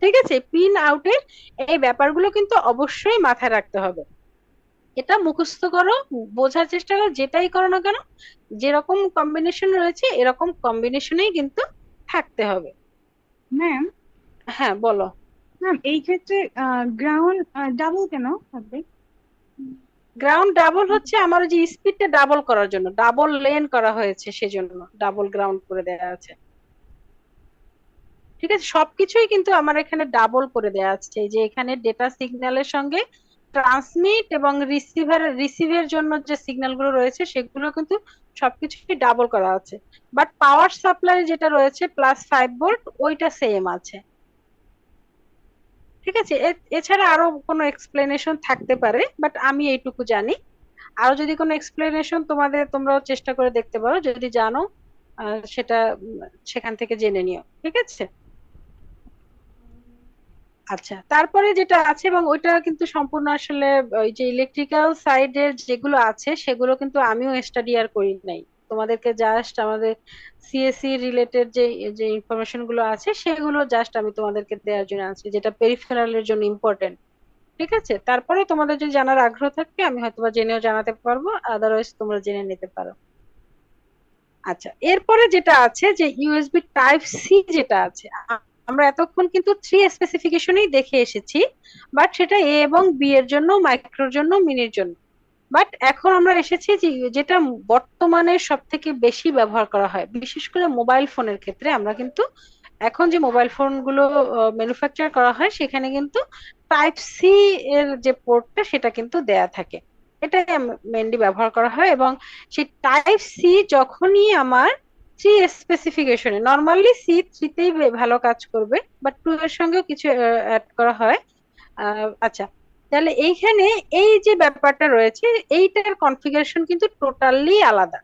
ঠিক আছে, পিন আউটের এই ব্যাপারগুলো কিন্তু অবশ্যই মাথায় রাখতে হবে। এটা মুখস্থ করো, বোঝার চেষ্টা করো, যেটাই করো না কেন, যেরকম কম্বিনেশন রয়েছে এরকম কম্বিনেশনেই কিন্তু থাকতে হবে। ম্যাম, হ্যাঁ, বলো। ম্যাম এই ক্ষেত্রে গ্রাউন্ড ডাবল কেন থাকবে? গ্রাউন্ড ডাবল হচ্ছে আমার ওই যে স্পিডটা ডাবল করার জন্য, ডাবল লেন করা হয়েছে সেজন্য ডাবল গ্রাউন্ড করে দেওয়া আছে। ঠিক আছে, সবকিছুই কিন্তু আমার এখানে ডাবল করে দেওয়া আছে। এই যে এখানে ডেটা সিগন্যালের সঙ্গে ট্রান্সমিট এবং রিসিভের জন্য যে সিগন্যাল গুলো রয়েছে সেগুলো কিন্তু সবকিছুই ডাবল করা আছে। বাট পাওয়ার সাপ্লাই যেটা রয়েছে +5 ভোল্ট, ওইটা সেম আছে। ঠিক আছে, এছাড়া আরো কোনো এক্সপ্লেনেশন থাকতে পারে, বাট আমি এইটুকু জানি। আরো যদি কোনো এক্সপ্লেনেশন তোমরাও চেষ্টা করে দেখতে পারো, যদি জানো সেটা সেখান থেকে জেনে নিও। ঠিক আছে। আচ্ছা, তারপরে যেটা আছে, এবং ওইটা কিন্তু সম্পূর্ণ আসলে ওই যে ইলেকট্রিক্যাল সাইডের যেগুলো আছে সেগুলো কিন্তু আমিও স্টাডি আর করি নাই। তোমাদেরকে জাস্ট আমাদের সিএসসি রিলেটেড যে যে ইনফরমেশন গুলো আছে সেগুলো জাস্ট আমি তোমাদেরকে দেওয়ার জন্য আছি, যেটা পেরিফেরালের জন্য ইম্পর্টেন্ট। ঠিক আছে, তারপরে তোমাদের যদি জানার আগ্রহ থাকে আমি হয়তোবা জেনেও জানাতে পারবো, আদারওয়াইজ তোমরা জেনে নিতে পারো। আচ্ছা, এরপরে যেটা আছে যে ইউএসবি টাইপ সি যেটা আছে, আমরা এতক্ষণ কিন্তু 3 স্পেসিফিকেশনই দেখে এসেছি, বাট সেটা এ এবং বি এর জন্য, মাইক্রোর জন্য, মিনির জন্য। বাট এখন আমরা এসেছি যে যেটা বর্তমানে সব থেকে বেশি ব্যবহার করা হয়, বিশেষ করে মোবাইল ফোনের ক্ষেত্রে। আমরা কিন্তু এখন যে মোবাইল ফোন গুলো ম্যানুফ্যাকচার করা হয় সেখানে কিন্তু টাইপ সি এর যে পোর্টটা সেটা কিন্তু দেয়া থাকে। এটা মেনলি ব্যবহার করা হয়, এবং সেই টাইপ সি যখনই আমার 3 স্পেসিফিকেশনে, নর্মালি সি 3তেই ভালো কাজ করবে, বাট 2 এর সঙ্গেও কিছু অ্যাড করা হয়। আচ্ছা, তাহলে এইখানে এই যে ব্যাপারটা রয়েছে, এইটার কনফিগারেশন কিন্তু টোটালি আলাদা।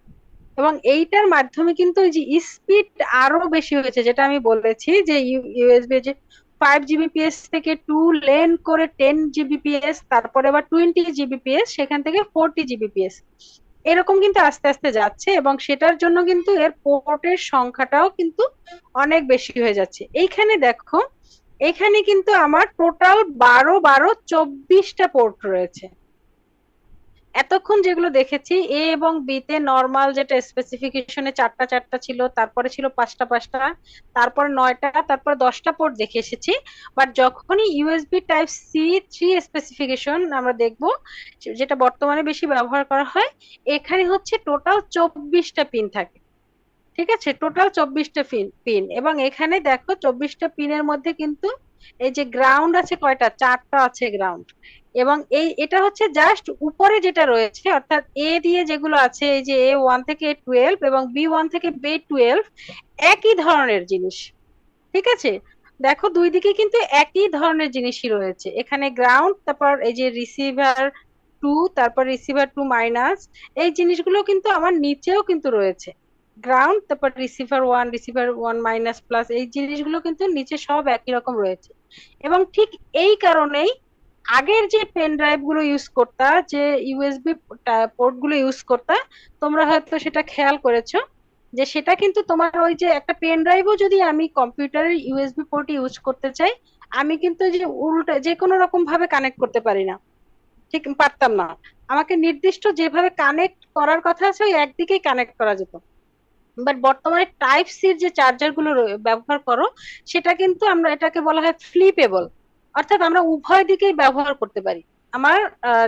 এবং এইটার মাধ্যমে কিন্তু ওই যে স্পিড আরো বেশি হয়েছে, যেটা আমি বলেছি যে ইউএসবি যে 5 জিবিপিএস থেকে 2 লেন করে 10 জিবিপিএস, তারপরে আবার 20 জিবিপিএস, সেখান থেকে 40 জিবিপিএস, এরকম কিন্তু আস্তে আস্তে যাচ্ছে। এবং সেটার জন্য কিন্তু এর পোর্টের সংখ্যাটাও কিন্তু অনেক বেশি হয়ে যাচ্ছে। এইখানে দেখো, এখানে কিন্তু আমার টোটাল 12 12 24টা পোর্ট রয়েছে। এতক্ষণ যেগুলো দেখেছি এ এবং বি তে নর্মাল যেটা স্পেসিফিকেশনে চারটা চারটা ছিল, তারপরে ছিল পাঁচটা পাঁচটা, তারপর 9টা, তারপর 10টা পোর্ট দেখে এসেছি। বাট যখনই ইউএসবি টাইপ সি 3 স্পেসিফিকেশন আমরা দেখব, যেটা বর্তমানে বেশি ব্যবহার করা হয়, এখানে হচ্ছে টোটাল 24টা পিন থাকে। ঠিক আছে, টোটাল 24টা পিন। এবং এখানে দেখো 24টা পিনের মধ্যে কিন্তু এই যে গ্রাউন্ড আছে কয়টা, চারটা আছে গ্রাউন্ড। এবং এটা হচ্ছে জাস্ট উপরে যেটা রয়েছে, অর্থাৎ এ দিয়ে যেগুলো আছে, এই যে A1 থেকে A12 এবং B1 থেকে B12, একই ধরনের জিনিস। ঠিক আছে, দেখো দুই দিকে কিন্তু একই ধরনের জিনিসই রয়েছে। এখানে গ্রাউন্ড, তারপর এই যে রিসিভার 2, তারপর রিসিভার 2 মাইনাস, এই জিনিসগুলো কিন্তু আমার নিচেও কিন্তু রয়েছে। গ্রাউন্ড, তারপর রিসিভার 1, রিসিভার 1 মাইনাস প্লাস, এই জিনিসগুলো কিন্তু নিচে সব একই রকম রয়েছে। এবং ঠিক এই কারণেই আগের যে পেন ড্রাইভ গুলো ইউজ করতা, যে ইউএসবি পোর্ট গুলো ইউজ করতা, তোমরা হয়তো সেটা খেয়াল করেছো, যে সেটা কিন্তু তোমার ওই যে একটা পেন ড্রাইভও যদি আমি কম্পিউটারের ইউএসবি পোর্ট ইউজ করতে চাই, আমি কিন্তু যে উল্টা যে কোনো রকম ভাবে কানেক্ট করতে পারি না, ঠিক পারতাম না। আমাকে নির্দিষ্ট যেভাবে কানেক্ট করার কথা আছে ওই একদিকেই কানেক্ট করা যেত। বাট বর্তমানে টাইপ সির যে চার্জার গুলো ব্যবহার করো, সেটা কিন্তু আমরা এটাকে বলা হয় ফ্লিপেবল, অর্থাৎ আমরা উভয় দিকেই ব্যবহার করতে পারি। আমার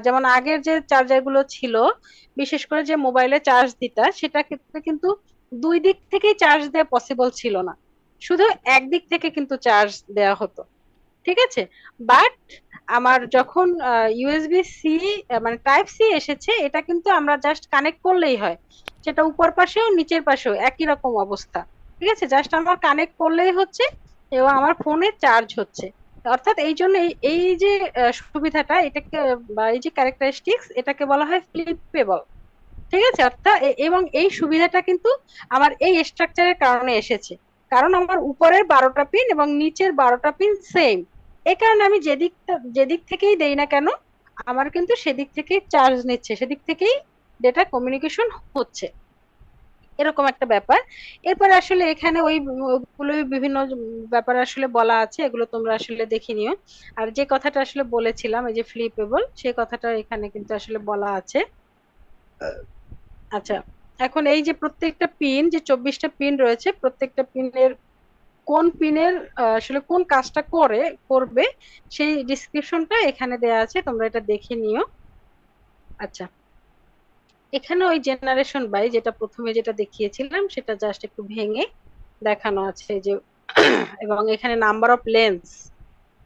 যেমন আগের যে চার্জার গুলো ছিল, বিশেষ করে যে মোবাইলে চার্জ দিতা, সেটা ক্ষেত্রে কিন্তু দুই দিক থেকেই চার্জ দেওয়া পসিবল ছিল না, শুধু একদিক থেকে কিন্তু চার্জ দেওয়া হতো। ঠিক আছে, বাট আমার যখন ইউএসবি সি মানে টাইপ সি এসেছে, এটা কিন্তু আমরা জাস্ট কানেক্ট করলেই হয়, সেটা উপর পাশেও নিচের পাশেও একই রকম অবস্থা। ঠিক আছে, জাস্ট আমার কানেক্ট করলেই হচ্ছে, এবং আমার ফোনে চার্জ হচ্ছে। অর্থাৎ এই জন্য এই যে সুবিধাটা, এটাকে বা এই যে ক্যারেক্টারিস্টিক্স, এটাকে বলা হয় ফ্লিপেবল। ঠিক আছে, অর্থাৎ এবং এই সুবিধাটা কিন্তু আমার এই স্ট্রাকচারের কারণে এসেছে, কারণ আমার উপরের 12টা পিন এবং নিচের 12টা পিন সেম। এ কারণে আমি যেদিক থেকেই দেই না কেন, আমার কিন্তু সেদিক থেকেই চার্জ নিচ্ছে, সেদিক থেকেই ডেটা কমিউনিকেশন হচ্ছে, এরকম একটা ব্যাপার। এরপর আসলে এখানে ওইগুলো বিভিন্ন ব্যাপার আসলে বলা আছে, এগুলো তোমরা আসলে দেখে নিও। আর যে কথাটা আসলে বলেছিলাম এই যে ফ্লিপেবল, সেই কথাটা এখানে কিন্তু আসলে বলা আছে। আচ্ছা, এখন এই যে প্রত্যেকটা পিন, যে 24টা পিন রয়েছে, প্রত্যেকটা পিনের কোন পিনের আসলে কোন কাজটা করবে সেই ডিসক্রিপশনটা এখানে দেয়া আছে, তোমরা এটা দেখে নিও। আচ্ছা, এখানে ওই জেনারেশন বাই যেটা প্রথমে যেটা দেখিয়েছিলাম সেটা জাস্ট একটু ভেঙে দেখানো আছে যে এবং এখানে নাম্বার অফ লেন্স,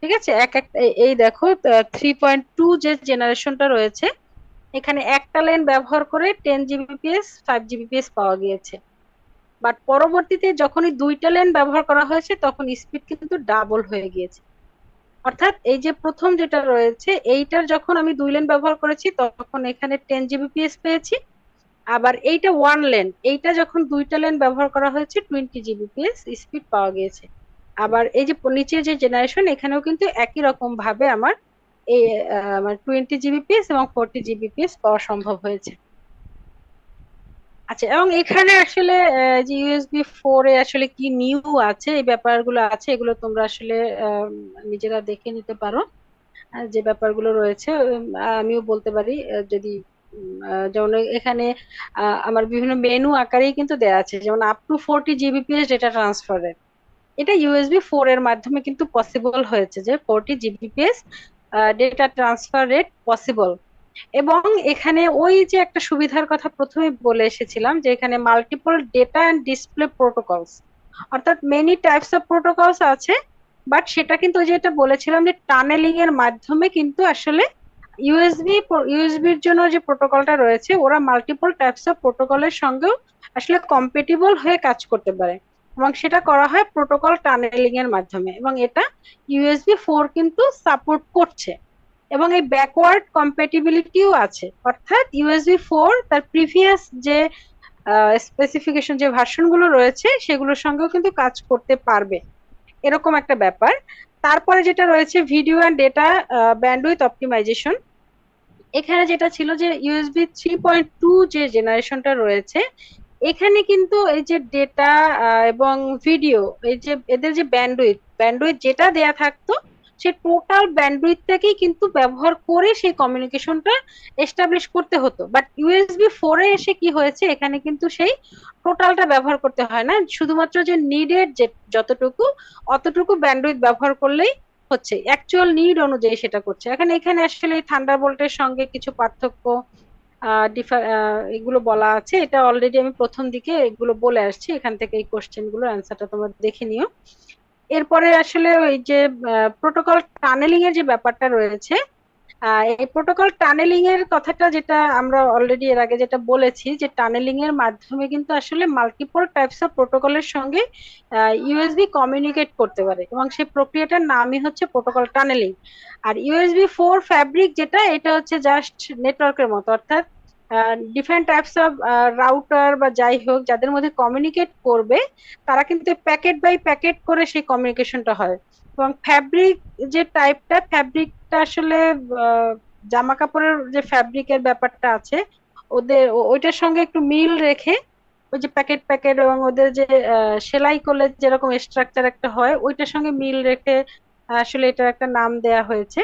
ঠিক আছে, এক এক এই দেখো 3.2 যে জেনারেশনটা রয়েছে, এখানে একটা লেন ব্যবহার করে 10 Gbps 5 Gbps পাওয়া গিয়েছে। বাট পরবর্তীতে যখনই দুইটা লেন ব্যবহার করা হয়েছে তখন স্পিড কিন্তু ডাবল হয়ে গিয়েছে। অর্থাৎ এই যে প্রথম যেটা রয়েছে এইটার যখন আমি দুই লেন ব্যবহার করেছি তখন এখানে 10 Gbps পেয়েছি। আবার এইটা ওয়ান লেন, এইটা যখন দুইটা লেন ব্যবহার করা হয়েছে 20 Gbps স্পিড পাওয়া গিয়েছে। আবার এই যে নিচের যে জেনারেশন এখানেও কিন্তু একই রকম ভাবে আমার এই আমার 20 Gbps এবং 40 Gbps পাওয়া সম্ভব হয়েছে। আচ্ছা, এবং এখানে আসলে যে USB 4 এ আসলে কি নিউ আছে এই ব্যাপারগুলো আছে, এগুলো তোমরা আসলে নিজেরা দেখে নিতে পারো। যে ব্যাপারগুলো রয়েছে আমিও বলতে পারি যদি যেমন এখানে আমার বিভিন্ন মেনু আকারেই কিন্তু দেয়া আছে, যেমন আপ টু 40 Gbps ডেটা ট্রান্সফারের, এটা USB 4 এর মাধ্যমে কিন্তু পসিবল হয়েছে যে 40 Gbps data transfer rate possible. এবং এখানে ওই যে একটা সুবিধার কথা প্রথমে বলে এসেছিলাম যে এখানে multiple data and display protocols, অর্থাৎ মেনি টাইপস অফ প্রোটোকলস আছে। বাট সেটা কিন্তু ওই যেটা বলেছিলাম যে টানেলিং এর মাধ্যমে কিন্তু আসলে ইউএসবির জন্য যে প্রোটোকলটা রয়েছে ওরা মাল্টিপল টাইপস অফ প্রোটোকলের সঙ্গেও আসলে কম্পেটিবল হয়ে কাজ করতে পারে, এবং সেটা করা হয় প্রোটোকল টানেলিং এর মাধ্যমে, এবং এটা USB 4 কিন্তু সাপোর্ট করছে। এবং এই ব্যাকওয়ার্ড কম্প্যাটিবিলিটিও আছে, অর্থাৎ USB 4 তার প্রিভিয়াস যে স্পেসিফিকেশন যে ভার্সন গুলো রয়েছে সেগুলোর সঙ্গেও কিন্তু কাজ করতে পারবে, এরকম একটা ব্যাপার। তারপরে যেটা রয়েছে video and data bandwidth optimisation, এখানে যেটা ছিল যে USB 3.2 যে জেনারেশনটা রয়েছে এখানে কিন্তু এই যে ডেটা এবং ভিডিও, এই যে এদের যে ব্যান্ডউইথ ব্যান্ডউইথ যেটা দেয়া থাকতো সে টোটাল ব্যান্ডউইথটাকেই কিন্তু ব্যবহার করে সেই কমিউনিকেশনটা এস্টাবলিশ করতে হতো। বাট USB 4 এ এসে কি হয়েছে, এখানে কিন্তু সেই টোটালটা ব্যবহার করতে হয় না, শুধুমাত্র যে নিডেড যে যতটুকু অতটুকু ব্যান্ডউইথ ব্যবহার করলেই হচ্ছে, অ্যাকচুয়াল নিড অনুযায়ী সেটা করছে। এখানে এখানে আসলে থান্ডারবোল্টের সঙ্গে কিছু পার্থক্য এগুলো বলা আছে, এটা অলরেডি আমি প্রথম দিকে এগুলো বলে আসছি, এখান থেকে এই কোশ্চেন গুলোর অ্যান্সারটা তোমরা দেখে নিও। এরপরে আসলে ওই যে প্রোটোকল টানেলিং এর যে ব্যাপারটা রয়েছে, এই প্রোটোকল টানেলিং এর কথাটা যেটা আমরা অলরেডি এর আগে যেটা বলেছি যে টানেলিং এর মাধ্যমে কিন্তু আসলে মাল্টিপল টাইপস অফ প্রোটোকলের সঙ্গে ইউএসবি কমিউনিকেট করতে পারে, এবং সেই প্রক্রিয়াটার নামই হচ্ছে প্রোটোকল টানেলিং। আর USB 4 ফ্যাব্রিক যেটা, এটা হচ্ছে জাস্ট নেটওয়ার্কের মতো, অর্থাৎ ডিফারেন্ট টাইপস অফ রাউটার বা যাই হোক যাদের মধ্যে কমিউনিকেট করবে তারা কিন্তু প্যাকেট বাই প্যাকেট করে সেই কমিউনিকেশনটা হয়। এবং ফ্যাব্রিক যে টাইপটা, ফ্যাব্রিকটা আসলে জামা কাপড়ের যে ফ্যাব্রিকের ব্যাপারটা আছে ওদের ওইটার সঙ্গে একটু মিল রেখে ওই যে প্যাকেট প্যাকেট এবং ওদের যে সেলাই করলে যেরকম স্ট্রাকচার একটা হয় ওইটার সঙ্গে মিল রেখে আসলে এটা একটা নাম দেয়া হয়েছে।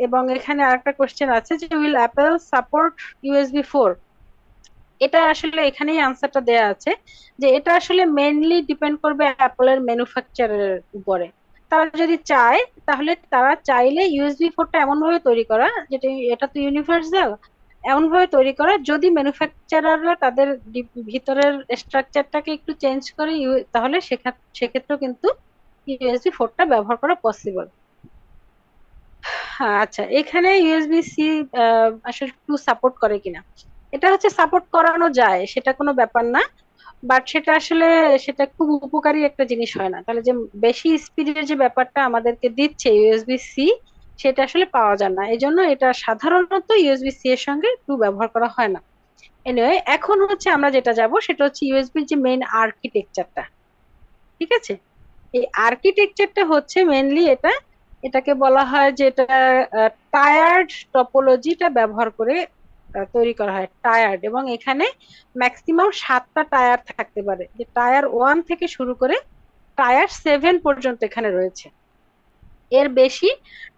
এবং এখানে আরেকটা কোশ্চেন আছে যে উইল অ্যাপেল সাপোর্ট USB 4, এটা আসলে এখানেই আনসারটা দেয়া আছে যে এটা আসলে মেইনলি ডিপেন্ড করবে অ্যাপলের ম্যানুফ্যাকচারের উপরে। তারা যদি চায় তাহলে তারা চাইলে USB 4টা এমন ভাবে তৈরি করা, যেটা এটা তো ইউনিভার্সাল, এমন ভাবে তৈরি করা যদি ম্যানুফ্যাকচারাররা তাদের ভিতরের স্ট্রাকচারটাকে একটু চেঞ্জ করে তাহলে সেক্ষেত্রেও কিন্তু USB 4টা ব্যবহার করা পসিবল। হ্যাঁ, আচ্ছা, এখানে USB-C আসলে 2 সাপোর্ট করে কিনা, এটা হচ্ছে সাপোর্ট করানো যায়, সেটা কোনো ব্যাপার না। বাট সেটা আসলে সেটা খুব উপকারী একটা জিনিস হয় না, তাহলে যে বেশি স্পিডের যে ব্যাপারটা আমাদেরকে দিচ্ছে USB-C সেটা আসলে পাওয়া যায় না, এই জন্য এটা সাধারণত USB-C এর সঙ্গে 2 ব্যবহার করা হয় না। এনিওয়ে, এখন হচ্ছে আমরা যেটা যাব সেটা হচ্ছে ইউএসবির যে মেইন আর্কিটেকচারটা, ঠিক আছে। এই আর্কিটেকচারটা হচ্ছে মেইনলি এটাকে বলা হয় যে এটা টায়ার্ড টপোলজিটা ব্যবহার করে তৈরি করা হয়, টায়ার্ড, এবং এখানে ম্যাক্সিমাম 7টা টায়ার থাকতে পারে, যে টায়ার 1 থেকে শুরু করে টায়ার 7 পর্যন্ত এখানে রয়েছে, এর বেশি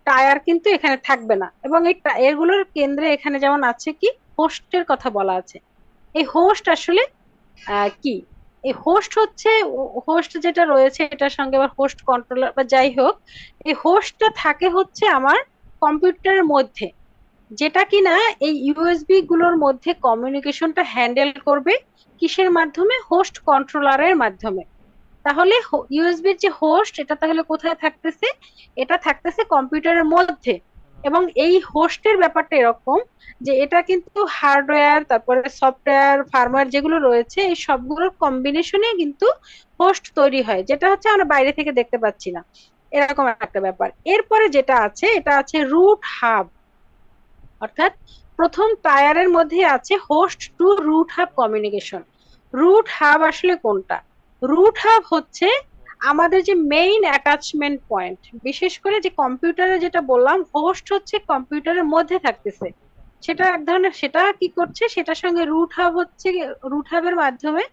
টায়ার কিন্তু এখানে থাকবে না। এবং এই এগুলোর কেন্দ্রে এখানে যেমন আছে কি হোস্টের কথা বলা আছে, এই হোস্ট আসলে কি, এই হোস্ট হচ্ছে হোস্ট যেটা রয়েছে এটার সঙ্গে আবার হোস্ট কন্ট্রোলার বা যাই হোক, এই হোস্টটা থাকে হচ্ছে আমার কম্পিউটারের মধ্যে, যেটা কিনা এই ইউএসবি গুলোর মধ্যে কমিউনিকেশনটা হ্যান্ডেল করবে কিসের মাধ্যমে, হোস্ট কন্ট্রোলারের মাধ্যমে। তাহলে ইউএসবির যে হোস্ট, এটা তাহলে কোথায় থাকতেছে, এটা থাকতেছে কম্পিউটারের মধ্যে। এবং এই হোস্টের ব্যাপারটা এরকম যে এটা কিন্তু হার্ডওয়্যার, তারপরে সফটওয়্যার, ফার্মওয়্যার যেগুলো রয়েছে এই সবগুলোর কম্বিনেশনে কিন্তু হোস্ট তৈরি হয়, যেটা হচ্ছে আমরা বাইরে থেকে দেখতে পাচ্ছি না। এরকম একটা ব্যাপার। এরপরে যেটা আছে, এটা আছে রুট হাব। অর্থাৎ প্রথম টায়ারের মধ্যে আছে host to root hub communication. Root hub আসলে কোনটা? রুট হাব হচ্ছে আমাদের যে মেইন অ্যাটাচমেন্ট পয়েন্ট, বিশেষ করে যে কম্পিউটারে যেটা বললাম হোস্ট হচ্ছে কম্পিউটারের মধ্যে থাকতেছে, সেটা এক ধরনের, সেটা কি করছে, সেটার সঙ্গে রুট হাব হচ্ছে, রুট হাবের মাধ্যমে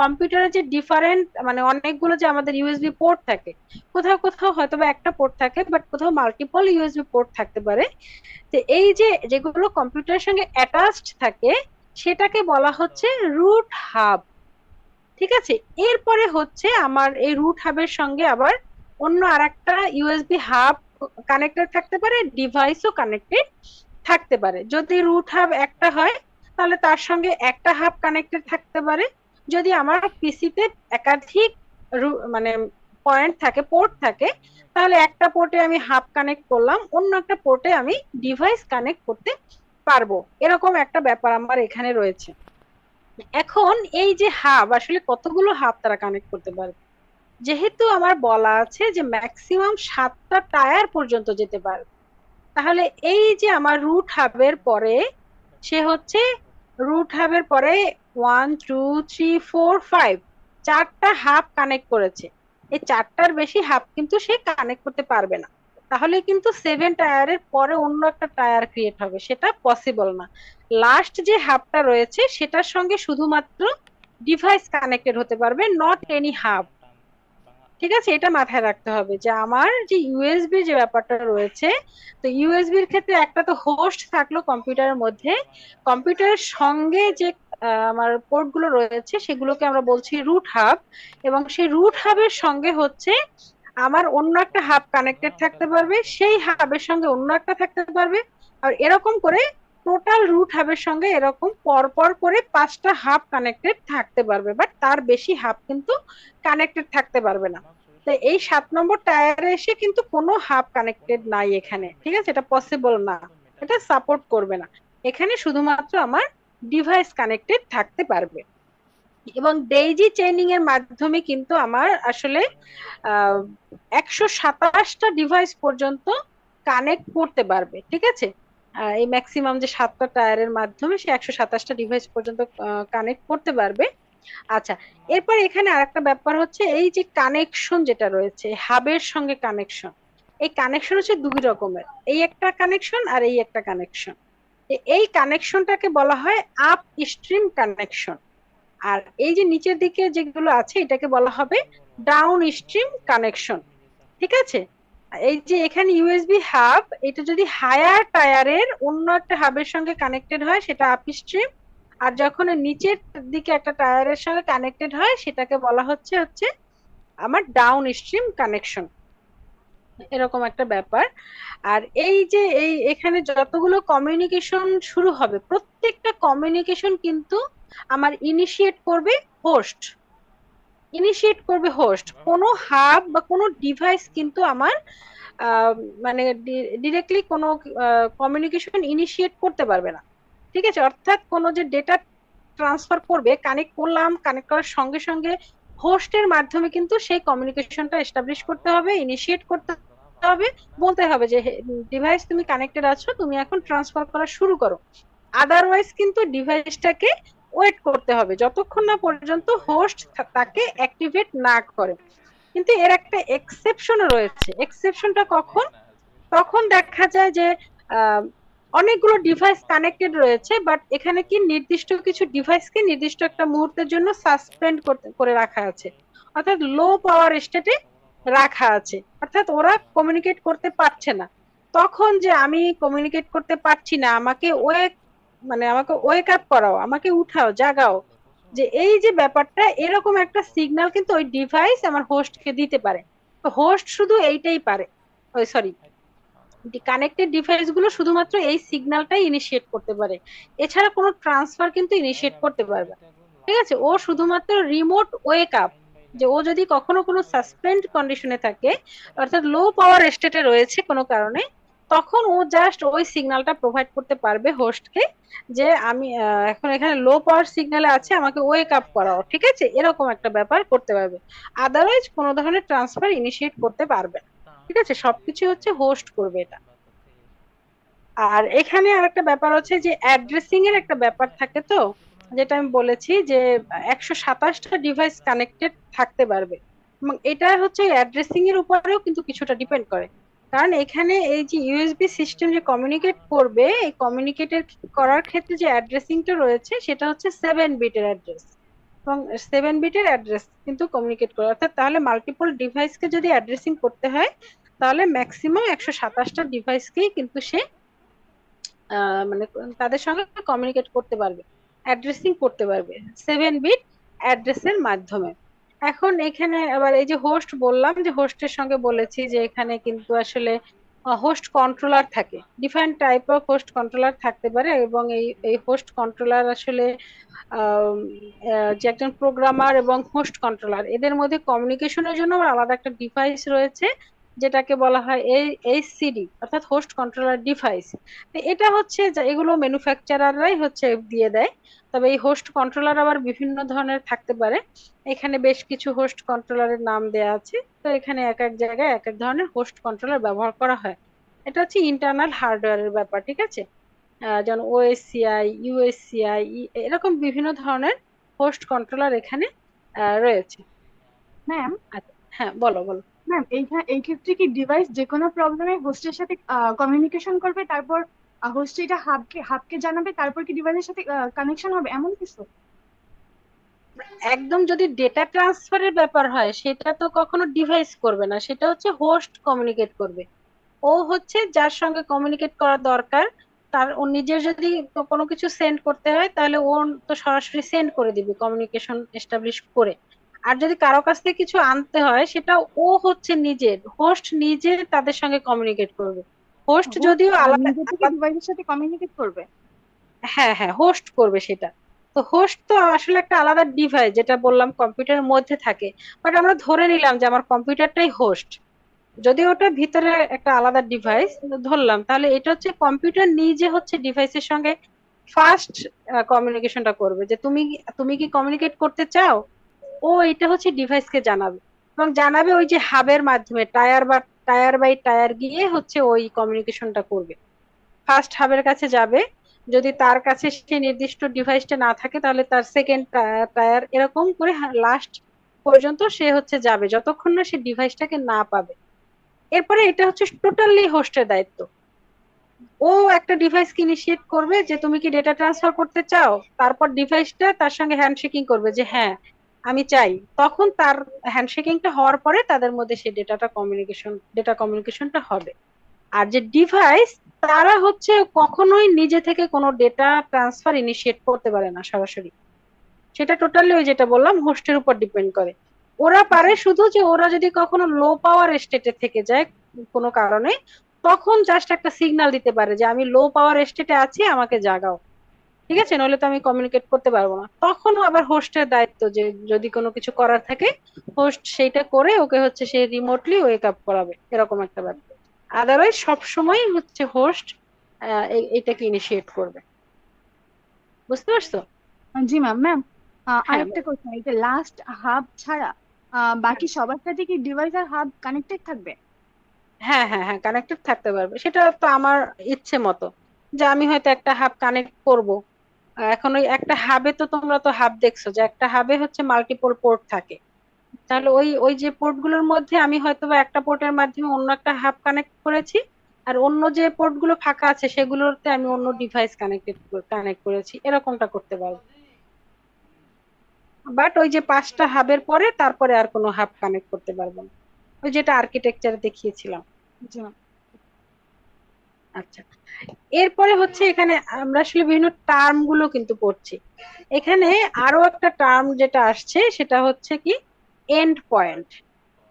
কম্পিউটারে যে ডিফারেন্ট মানে অনেকগুলো যে আমাদের ইউএসবি পোর্ট থাকে, কোথাও কোথাও হয়তো বা একটা পোর্ট থাকে, বাট কোথাও মাল্টিপল ইউএসবি পোর্ট থাকতে পারে। তো এই যে যেগুলো কম্পিউটারের সঙ্গে অ্যাটাচড থাকে সেটাকে বলা হচ্ছে রুট হাব। ঠিক আছে। এরপরে হচ্ছে আমার এই রুট হাবের সঙ্গে আবার অন্য আরেকটা ইউএসবি হাব কানেক্টেড থাকতে পারে, ডিভাইসও কানেক্টেড থাকতে পারে। যদি রুট হাব একটা হয় তাহলে তার সঙ্গে একটা হাব কানেক্টেড থাকতে পারে। যদি আমার পিসিতে একাধিক মানে পয়েন্ট থাকে, পোর্ট থাকে, তাহলে একটা পোর্টে আমি হাব কানেক্ট করলাম, অন্য একটা পোর্টে আমি ডিভাইস কানেক্ট করতে পারবো। এরকম একটা ব্যাপার আমার এখানে রয়েছে। এখন এই যে হাব, আসলে কতগুলো হাব তারা কানেক্ট করতে পারবে? যেহেতু আমার বলা আছে যে ম্যাক্সিমাম 7টা টায়ার পর্যন্ত যেতে পারবে, তাহলে এই যে আমার রুট হাবের পরে সে হচ্ছে, রুট হাবের পরে 1 2 3 4 5 চারটা হাব কানেক্ট করেছে। এই চারটার বেশি হাব কিন্তু সে কানেক্ট করতে পারবে না। তাহলে কিন্তু 7 টায়ারের পরে অন্য একটা টায়ার ক্রিয়েট হবে, সেটা পসিবল না। লাস্ট যে হাবটা রয়েছে সেটার সঙ্গে শুধুমাত্র ডিভাইস কানেক্টেড হতে পারবে, নট এনি হাব। ঠিক আছে, এটা মাথায় রাখতে হবে যে আমার যে ইউএসবি যে ব্যাপারটা রয়েছে, তো ইউএসবির ক্ষেত্রে একটা তো হোস্ট থাকলো কম্পিউটারের মধ্যে, কম্পিউটারের সঙ্গে যে আমার পোর্ট গুলো রয়েছে সেগুলোকে আমরা বলছি রুট হাব। এবং সেই রুট হাবের সঙ্গে হচ্ছে আমার অন্য একটা হাব কানেক্টেড থাকতে পারবে, সেই হাবের সঙ্গে অন্য একটা থাকতে পারবে। আর এরকম করে টোটাল রুট হাবের সঙ্গে এরকম পর পর করে 5টা হাব কানেক্টেড থাকতে পারবে, বাট তার বেশি হাব কিন্তু কানেক্টেড থাকতে পারবে না। তো এই 7 নম্বর টায়ারে এসে কিন্তু কোনো হাব কানেক্টেড নাই এখানে, ঠিক আছে, এটা পসিবল না, এটা সাপোর্ট করবে না। এখানে শুধুমাত্র আমার ডিভাইস কানেক্টেড থাকতে পারবে। এবং ডেইজি চেইনিং এর মাধ্যমে কিন্তু আমার আসলে 127টা ডিভাইস পর্যন্ত কানেক্ট করতে পারবে। ঠিক আছে, এই ম্যাক্সিমাম যে 7টা টায়ারের মাধ্যমে সে 127টা ডিভাইস পর্যন্ত কানেক্ট করতে পারবে। আচ্ছা, এরপর এখানে আরেকটা ব্যাপার হচ্ছে এই যে কানেকশন যেটা রয়েছে হাবের সঙ্গে কানেকশন, এই কানেকশন হচ্ছে দুই রকমের, এই একটা কানেকশন আর এই একটা কানেকশন। এই কানেকশনটাকে বলা হয় আপ স্ট্রিম কানেকশন। আর এই যে নিচের দিকে যেগুলো আছে এটাকে বলা হবে ডাউন স্ট্রিম কানেকশন। ঠিক আছে। এই যে এখানে ইউএসবি হাব, এটা যদি হায়ার টায়ারের অন্য একটা হাবের সঙ্গে কানেক্টেড হয় সেটা আপ স্ট্রিম, আর যখন নিচের দিকে একটা টায়ারের সঙ্গে কানেক্টেড হয় সেটাকে বলা হচ্ছে হচ্ছে আমার ডাউন স্ট্রিম কানেকশন। এরকম একটা ব্যাপার। আর এই যে এই এখানে যতগুলো কমিউনিকেশন শুরু হবে, প্রত্যেকটা কমিউনিকেশন কিন্তু আমার ইনিশিয়েট করবে হোস্ট, ইনিশিয়েট করবে হোস্ট। কোনো হাব বা কোনো ডিভাইস কিন্তু আমার আহ, মানে ডিরেক্টলি কোনো কমিউনিকেশন ইনিশিয়েট করতে পারবে না। ঠিক আছে, অর্থাৎ কোনো যে ডেটা ট্রান্সফার করবে, কানেক্ট করলাম, কানেক্ট করার সঙ্গে সঙ্গে হোস্টের মাধ্যমে কিন্তু সেই কমিউনিকেশনটা এস্টাবলিশ করতে হবে, ইনিশিয়েট করতে হবে, বলতে হবে যে ডিভাইস তুমি কানেক্টেড আছো, তুমি এখন ট্রান্সফার করা শুরু করো। আদারওয়াইজ কিন্তু ডিভাইসটাকে ওয়েট করতে হবে যতক্ষণ না পর্যন্ত হোস্ট তাকে অ্যাক্টিভেট না করে। কিন্তু এর একটা এক্সেপশনও রয়েছে। এক্সেপশনটা কখন? তখন দেখা যায় যে আহ, অনেকগুলো ডিভাইস কানেক্টেড রয়েছে, বাট এখানে কি নির্দিষ্ট কিছু ডিভাইসকে নির্দিষ্ট একটা মুহূর্তের জন্য সাসপেন্ড করে রাখা আছে, অর্থাৎ লো পাওয়ার স্টেটে রাখা আছে, অর্থাৎ ওরা কমিউনিকেট করতে পারছে না। তখন যে আমি কমিউনিকেট করতে পারছি না, আমাকে ওয়েক মানে আমাকে ওয়েক আপ করাও, আমাকে উঠাও, জাগাও, যে এই যে ব্যাপারটা, এরকম একটা সিগন্যাল কিন্তু ওই ডিভাইস আমার হোস্টকে দিতে পারে। তো হোস্ট শুধু এইটাই পারে, ওই সরি, কানেক্টেড ডিভাইস গুলো শুধুমাত্র এই সিগন্যালটাই ইনিশিয়েট করতে পারে, এছাড়া কোনো ট্রান্সফার কিন্তু ইনিশিয়েট করতে পারবে না। ঠিক আছে, ও শুধুমাত্র রিমোট ওয়েক আপ, যে ও যদি কখনো কোনো সাসপেন্ড কন্ডিশনে থাকে, অর্থাৎ লো পাওয়ার স্টেটে রয়েছে কোনো কারণে, তখন ও জাস্ট ওই সিগন্যালটা প্রোভাইড করতে পারবে হোস্টকে, যে আমি এখন এখানে লো পাওয়ার সিগন্যালে আছে, আমাকে ওয়েক আপ করাও, ঠিক আছে, এরকম একটা ব্যাপার করতে পারবে। আদারওয়াইজ কোনো ধরনের ট্রান্সফার ইনিশিয়েট করতে পারবে না। ঠিক আছে, সবকিছু হচ্ছে হোস্ট করবে এটা। আর এখানে আরেকটা ব্যাপার হচ্ছে যে অ্যাড্রেসিং এর একটা ব্যাপার থাকে তো, যেটা আমি বলেছি যে 127টা ডিভাইস কানেক্টেড থাকতে পারবে, এবং এটা হচ্ছে অ্যাড্রেসিং এর উপরেও কিন্তু কিছুটা ডিপেন্ড করে। কারণ এখানে এই যে ইউএসবি সিস্টেম যে কমিউনিকেট করবে, এই কমিউনিকেটের করার ক্ষেত্রে যে অ্যাড্রেসিংটা রয়েছে সেটা হচ্ছে 7 বিটের অ্যাড্রেস, এবং 7 বিটের অ্যাড্রেস কিন্তু কমিউনিকেট করে, অর্থাৎ তাহলে মাল্টিপল ডিভাইসকে যদি অ্যাড্রেসিং করতে হয়, তাহলে ম্যাক্সিমাম 127টা ডিভাইসকেই কিন্তু সে মানে তাদের সঙ্গে কমিউনিকেট করতে পারবে, অ্যাড্রেসিং করতে পারবে 7 বিট অ্যাড্রেসের মাধ্যমে। এখন এখানে আবার এই যে হোস্ট বললাম, যে হোস্টের সঙ্গে বলেছি যে এখানে কিন্তু আসলে হোস্ট কন্ট্রোলার থাকে, different type of host controller থাকতে পারে, এবং এই এই হোস্ট কন্ট্রোলার আসলে আম, যে একজন প্রোগ্রামার এবং হোস্ট কন্ট্রোলার এদের মধ্যে কমিউনিকেশনের জন্য আবার আলাদা একটা ডিভাইস রয়েছে, যেটাকে বলা হয় এইচসিডি, অর্থাৎ হোস্ট কন্ট্রোলার ডিভাইস। এটা হচ্ছে এগুলো ম্যানুফ্যাকচারাররাই হচ্ছে দিয়ে দেয়। তবে এই হোস্ট কন্ট্রোলার আবার বিভিন্ন ধরনের থাকতে পারে, এখানে বেশ কিছু হোস্ট কন্ট্রোলারের নাম দেয়া আছে। তো এখানে এক এক জায়গায় এক এক ধরনের হোস্ট কন্ট্রোলার ব্যবহার করা হয়। এটা হচ্ছে ইন্টারনাল হার্ডওয়্যারের ব্যাপার, ঠিক আছে। যেমন ওএসসিআই, ইউএসসিআই, এরকম বিভিন্ন ধরনের হোস্ট কন্ট্রোলার এখানে রয়েছে। ম্যাম, আচ্ছা, হ্যাঁ বলো বলো। ম্যাম এই ক্ষেত্রে কি ডিভাইস যে কোনো প্রবলেমে হোস্টের সাথে কমিউনিকেশন করবে, তারপর হোস্ট এটা হাবকে জানাবে, তারপর কি ডিভাইসের সাথে কানেকশন হবে এমন কিছু? একদম যদি ডেটা ট্রান্সফারের ব্যাপার হয়, সেটা তো কখনো ডিভাইস করবে না, সেটা হচ্ছে হোস্ট কমিউনিকেট করবে। ও হচ্ছে যার সঙ্গে কমিউনিকেট করা দরকার, তার ও নিজের যদি কোনো কিছু সেন্ড করতে হয়, তাহলে ও তো সরাসরি সেন্ড করে দিবে কমিউনিকেশন এস্টাবলিশ করে। আর যদি কারো কাছ থেকে কিছু আনতে হয়, সেটা ও হচ্ছে নিজের হোস্ট নিজে তাদের সঙ্গে কমিউনিকেট করবে। হোস্ট হোস্ট যদিও আলাদা নিজে থেকে আলাদা, ডিভাইসের সাথে কমিউনিকেট করবে? হ্যাঁ হ্যাঁ হোস্ট করবে সেটা। তো হোস্ট তো আসলে একটা আলাদা ডিভাইস, যেটা বললাম কম্পিউটারের মধ্যে থাকে, বাট আমরা ধরে নিলাম যে আমার কম্পিউটারটাই হোস্ট, যদি ওটা ভিতরে একটা আলাদা ডিভাইস ধরলাম, তাহলে এটা হচ্ছে কম্পিউটার নিজে হচ্ছে ডিভাইসের সঙ্গে ফার্স্ট কমিউনিকেশনটা করবে, যে তুমি তুমি কি কমিউনিকেট করতে চাও। ও এটা হচ্ছে ডিভাইসকে জানাবে, এবং জানাবে ওই যে হাবের মাধ্যমে, টায়ার বাই টায়ার গিয়ে হচ্ছে ওই কমিউনিকেশনটা করবে, ফার্স্ট হাবের কাছে যাবে। যদি তার কাছে সেই নির্দিষ্ট ডিভাইসটা না থাকে, তাহলে তার সেকেন্ড টায়ার, এরকম করে লাস্ট পর্যন্ত সে হচ্ছে যাবে, যতক্ষণ না সে ডিভাইসটাকে না পাবে। এরপরে এটা হচ্ছে টোটালি হোস্টের দায়িত্ব। ও একটা ডিভাইসকে ইনিশিয়েট করবে যে তুমি কি ডেটা ট্রান্সফার করতে চাও, তারপর ডিভাইসটা তার সঙ্গে হ্যান্ডশেকিং করবে যে হ্যাঁ আমি চাই। তখন তার হ্যান্ডশেকিংটা হওয়ার পরে তাদের মধ্যে সেই ডেটা কমিউনিকেশনটা হবে। আর যে ডিভাইস, তারা হচ্ছে কখনোই নিজে থেকে কোনো ডেটা ট্রান্সফার ইনিশিয়েট করতে পারে না সরাসরি, সেটা টোটালি ওই যেটা বললাম হোস্টের উপর ডিপেন্ড করে। ওরা পারে শুধু যে ওরা যদি কখনো লো পাওয়ার স্টেটে থেকে যায় কোনো কারণে, তখন জাস্ট একটা সিগন্যাল দিতে পারে যে আমি লো পাওয়ার স্টেটে আছি, আমাকে জাগাও। ঠিক আছে, নইলে তো আমি কমিউনিকেট করতে পারবো না। তখনও আবার হোস্টের দায়িত্ব যে যদি কোনো কিছু করার থাকে, হোস্ট সেইটা করে ওকে হচ্ছে সে রিমোটলি ওয়েক আপ করাবে, এরকম একটা ব্যাপার। আদারওয়াইজ সবসময় হচ্ছে হোস্ট এইটাকে ইনিশিয়েট করবে। বুঝতে পারছো? জি ম্যাম। ম্যাম, হ্যাঁ আরেকটা কোশ্চেন, এই যে লাস্ট হাব ছাড়া বাকি সবার সাথে কি ডিভাইস আর হাব কানেক্টেড থাকবে? হ্যাঁ হ্যাঁ হ্যাঁ কানেক্টেড থাকতে পারবে, সেটা তো আমার ইচ্ছে মতো, যে আমি হয়তো একটা হাব কানেক্ট করব। এখন ওই একটা হাবে তো তোমরা তো হাব দেখছো যে একটা হাবে হচ্ছে মাল্টিপল পোর্ট থাকে, তাহলে ওই ওই যে পোর্ট গুলোর মধ্যে আমি হয়তো বা একটা পোর্টের মাধ্যমে অন্য একটা হাব কানেক্ট করেছি, আর অন্য যে পোর্ট গুলো ফাঁকা আছে সেগুলোতে আমি অন্য ডিভাইস কানেক্ট করেছি, এরকমটা করতে পারবো। বাট ওই যে 5টা হাবের পরে তারপরে আর কোনো হাব কানেক্ট করতে পারবো না, ওই যেটা আর্কিটেকচারে দেখিয়েছিলাম। জি ম্যাম। আচ্ছা, এরপরে হচ্ছে এখানে আমরা আসলে বিভিন্ন টার্ম গুলো কিন্তু পড়ছি। এখানে আরো একটা টার্ম যেটা আসছে সেটা হচ্ছে কি এন্ড পয়েন্ট।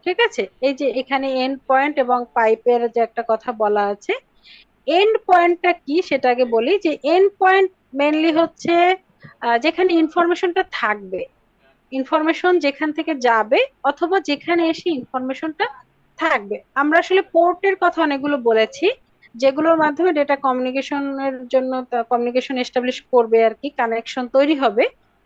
ঠিক আছে, এই যে এখানে এন্ড পয়েন্ট এবং পাইপের যে একটা কথা বলা আছে, এন্ড পয়েন্টটা কি সেটা আগে বলি। যে এন্ড পয়েন্ট মেনলি হচ্ছে যেখানে ইনফরমেশনটা থাকবে, ইনফরমেশন যেখান থেকে যাবে অথবা যেখানে এসে ইনফরমেশনটা থাকবে। আমরা আসলে পোর্টের কথা অনেকগুলো বলেছি, যেগুলোর মাধ্যমে ডেটা কমিউনিকেশনের জন্য কমিউনিকেশন এস্টাবলিশ করবে আর কি, কানেকশন তৈরি হবে।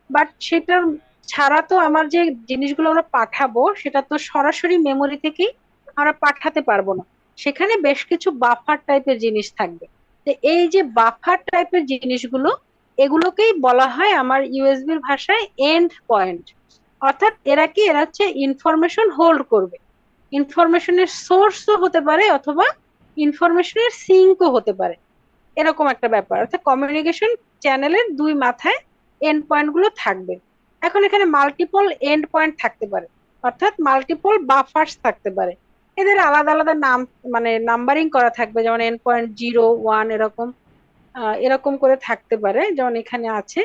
বাট সেটার ছাড়া তো আমার যে জিনিসগুলো আমরা পাঠাবো সেটা তো সরাসরি মেমোরি থেকেই আমরা পাঠাতে পারবো না, সেখানে বেশ কিছু বাফার টাইপের জিনিস থাকবে। তো এই যে বাফার টাইপের জিনিসগুলো, এগুলোকেই বলা হয় আমার ইউএসবির ভাষায় এন্ড পয়েন্ট। অর্থাৎ এরা কি, এরা হচ্ছে ইনফরমেশন হোল্ড করবে, ইনফরমেশনের সোর্সও হতে পারে অথবা ইনফরমেশনের সিঙ্কও হতে পারে, এরকম একটা ব্যাপার। অর্থাৎ কমিউনিকেশন চ্যানেলের দুই মাথায় এন্ড পয়েন্ট গুলো থাকবে। এখন এখানে মাল্টিপল এন্ড পয়েন্ট থাকতে পারে, অর্থাৎ মাল্টিপল বাফার্স থাকতে পারে। এদের আলাদা আলাদা নাম, মানে নাম্বারিং করা থাকবে, যেমন এন্ড পয়েন্ট 0, 1 এরকম, এরকম করে থাকতে পারে, যেমন এখানে আছে।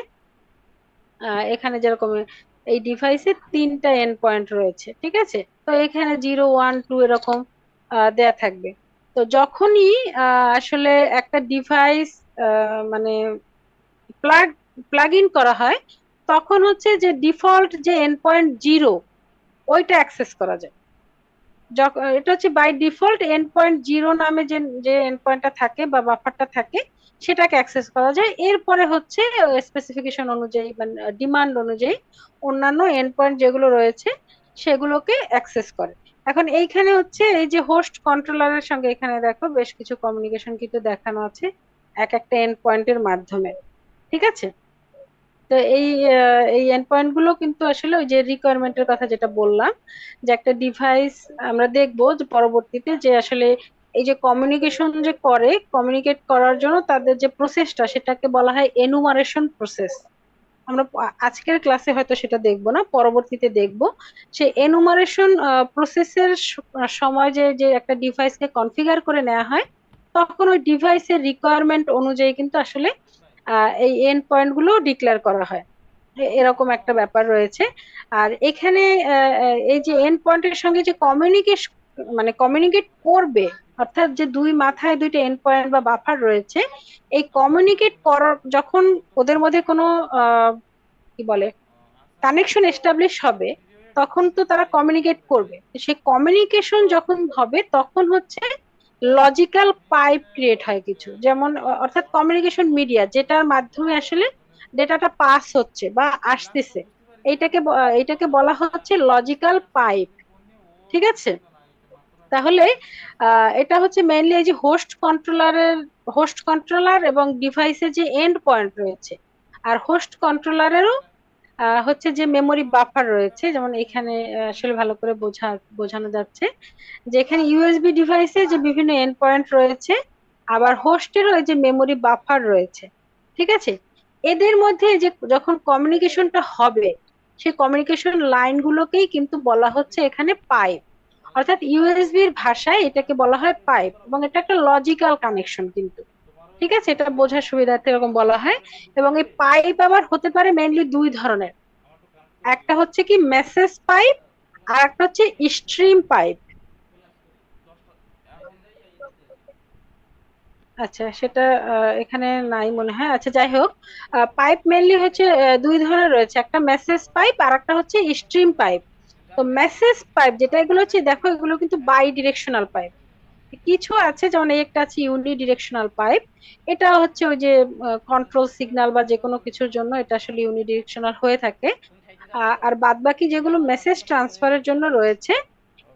এখানে যেরকম এই ডিভাইসে তিনটা এন্ড পয়েন্ট রয়েছে, ঠিক আছে, তো এখানে 0, 1, 2 এরকম দেয়া থাকবে। তো যখনই আসলে একটা ডিভাইস মানে প্লাগ প্লাগ ইন করা হয়, তখন হচ্ছে যে ডিফল্ট যে এন্ড পয়েন্ট 0 ওইটা অ্যাক্সেস করা যায়। যখন এটা হচ্ছে বাই ডিফল্ট এন্ড পয়েন্ট 0 নামে যে যে এন্ড পয়েন্টটা থাকে বা বাফারটা থাকে, সেটাকে অ্যাক্সেস করা যায়। এরপরে হচ্ছে স্পেসিফিকেশন অনুযায়ী মানে ডিমান্ড অনুযায়ী অন্যান্য এন্ড পয়েন্ট যেগুলো রয়েছে সেগুলোকে অ্যাক্সেস করে। এখন এইখানে হচ্ছে এই যে হোস্ট কন্ট্রোলারের সঙ্গে এখানে দেখো বেশ কিছু কমিউনিকেশন কিন্তু দেখানো আছে এক একটা এন্ড পয়েন্টের মাধ্যমে, ঠিক আছে। তো এই এন্ড পয়েন্ট গুলো কিন্তু আসলে ওই যে রিকোয়ারমেন্টের কথা যেটা বললাম, যে একটা ডিভাইস আমরা দেখবো যে পরবর্তীতে যে আসলে এই যে কমিউনিকেশন যে করে, কমিউনিকেট করার জন্য তাদের যে প্রসেসটা সেটাকে বলা হয় এনুমারেশন প্রসেস। আমরা আজকের ক্লাসে হয়তো সেটা দেখবো না, পরবর্তীতে দেখবো। সেই এনুমারেশন প্রসেসের সময় যে যে একটা ডিভাইসকে কনফিগার করে নেওয়া হয়, তখন ওই ডিভাইসের রিকোয়ারমেন্ট অনুযায়ী কিন্তু আসলে এই এন্ড পয়েন্ট গুলো ডিক্লেয়ার করা হয়। এরকম একটা ব্যাপার রয়েছে। আর এখানে এই যে এন্ড পয়েন্টের সঙ্গে যে কমিউনিকেশন মানে কমিউনিকেট করবে, অর্থাৎ যে দুই মাথায় দুইটা এন্ড পয়েন্ট বা বাফার রয়েছে, এই কমিউনিকেট করার যখন ওদের মধ্যে কোনো কি বলে কানেকশন এস্টাবলিশ হবে, তখন তো তারা কমিউনিকেট করবে। সেই কমিউনিকেশন যখন হবে তখন হচ্ছে লজিক্যাল পাইপ ক্রিয়েট হয় কিছু, যেমন অর্থাৎ কমিউনিকেশন মিডিয়া যেটার মাধ্যমে আসলে ডেটাটা পাস হচ্ছে বা আসতেছে, এইটাকে বলা হচ্ছে লজিক্যাল পাইপ, ঠিক আছে। তাহলে এটা হচ্ছে মেইনলি এই যে হোস্ট কন্ট্রোলার এবং ডিভাইসের যে এন্ড পয়েন্ট রয়েছে, আর হোস্ট কন্ট্রোলারেরও হচ্ছে যে মেমোরি বাফার রয়েছে, যেমন এখানে আসলে ভালো করে বোঝানো যাচ্ছে যে এখানে ইউএসবি ডিভাইসে যে বিভিন্ন এন্ড পয়েন্ট রয়েছে, আবার হোস্টেরও এই যে মেমোরি বাফার রয়েছে, ঠিক আছে। এদের মধ্যে যে যখন কমিউনিকেশনটা হবে, সেই কমিউনিকেশন লাইন গুলোকেই কিন্তু বলা হচ্ছে এখানে পাইপ। অর্থাৎ ইউএসবির ভাষায় এটাকে বলা হয় পাইপ, এবং এটা একটা লজিক্যাল কানেকশন কিন্তু, ঠিক আছে, এটা বোঝার সুবিধার্থে এরকম বলা হয়। এবং এই পাইপ আবার হতে পারে মেইনলি দুই ধরনের, একটা হচ্ছে কি মেসেজ পাইপ, আর একটা হচ্ছে স্ট্রিম পাইপ। আচ্ছা, সেটা এখানে নাই মনে হয়। আচ্ছা, যাই হোক, পাইপ মেইনলি হচ্ছে দুই ধরনের রয়েছে, একটা মেসেজ পাইপ আর একটা হচ্ছে স্ট্রিম পাইপ। তো মেসেজ পাইপ যেটা, এগুলো হচ্ছে দেখো এগুলো কিন্তু বাই ডিরেকশনাল পাইপ। কিছু আছে যেমন এই একটা আছে ইউনি ডিরেকশনাল পাইপ, এটা হচ্ছে ওই যে কন্ট্রোল সিগন্যাল বা যে কোনো কিছুর জন্য এটা আসলে ইউনি ডিরেকশনাল হয়ে থাকে। আর বাদ বাকি যেগুলো মেসেজ ট্রান্সফারের জন্য রয়েছে,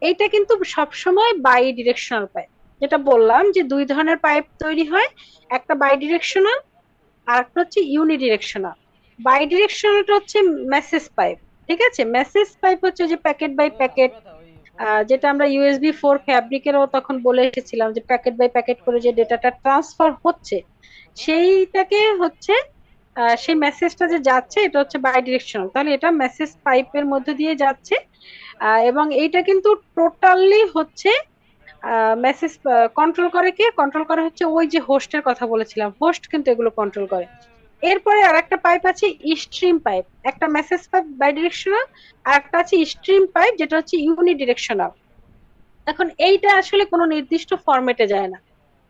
এইটা কিন্তু সবসময় বাই ডিরেকশনাল পাইপ। যেটা বললাম যে দুই ধরনের পাইপ তৈরি হয়, একটা বাই ডিরেকশনাল আর একটা হচ্ছে ইউনি ডিরেকশনাল। বাই ডিরেকশনালটা হচ্ছে মেসেজ পাইপ, ঠিক আছে। মেসেজ পাইপ হচ্ছে যে প্যাকেট বাই প্যাকেট, যেটা আমরা USB 4 ফ্যাব্রিকেরও তখন বলে এসেছিলাম যে প্যাকেট বাই প্যাকেট করে যে ডেটাটা ট্রান্সফার হচ্ছে, সেইটাকে হচ্ছে সেই মেসেজটা যে যাচ্ছে এটা হচ্ছে বাই ডিরেকশনাল, তাহলে এটা মেসেজ পাইপের মধ্যে দিয়ে যাচ্ছে। এবং এইটা কিন্তু টোটালি হচ্ছে মেসেজ কন্ট্রোল করে, কে কন্ট্রোল করে হচ্ছে ওই যে হোস্টের কথা বলেছিলাম, হোস্ট কিন্তু এগুলো কন্ট্রোল করে। এরপরে আর একটা পাইপ আছে স্ট্রিম পাইপ, একটা মেসেজ পাইপ বাই ডিরেকশনাল, আর একটা আছে স্ট্রিম পাইপ যেটা হচ্ছে ইউনি ডিরেকশনাল। এখন এইটা আসলে কোনো নির্দিষ্ট ফরম্যাটে যায় না।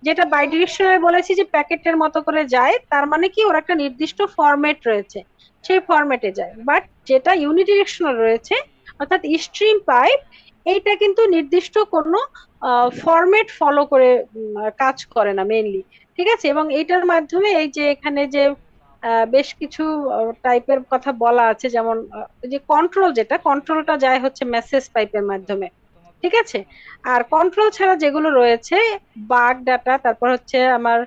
যেটা বাই ডিরেকশনাল বলেছি যে প্যাকেটের মতো করে যায়, তার মানে কি ওর একটা নির্দিষ্ট ফরম্যাট রয়েছে, সেই ফরম্যাটে যায়। বাট যেটা ইউনিডিরেকশনাল রয়েছে অর্থাৎ স্ট্রিম পাইপ, এইটা কিন্তু নির্দিষ্ট কোনো ফরম্যাট ফলো করে কাজ করে না মেইনলি। ঠিক আছে, এবং এইটার মাধ্যমে এই যে এখানে যে বেশ কিছু টাইপের কথা বলা আছে, যেমন যে কন্ট্রোল, যেটা কন্ট্রোলটা যায় হচ্ছে মেসেজ পাইপের মাধ্যমে। ঠিক আছে, আর কন্ট্রোল ছাড়া যেগুলো রয়েছে, বাগ ডাটা, তারপর হচ্ছে আমার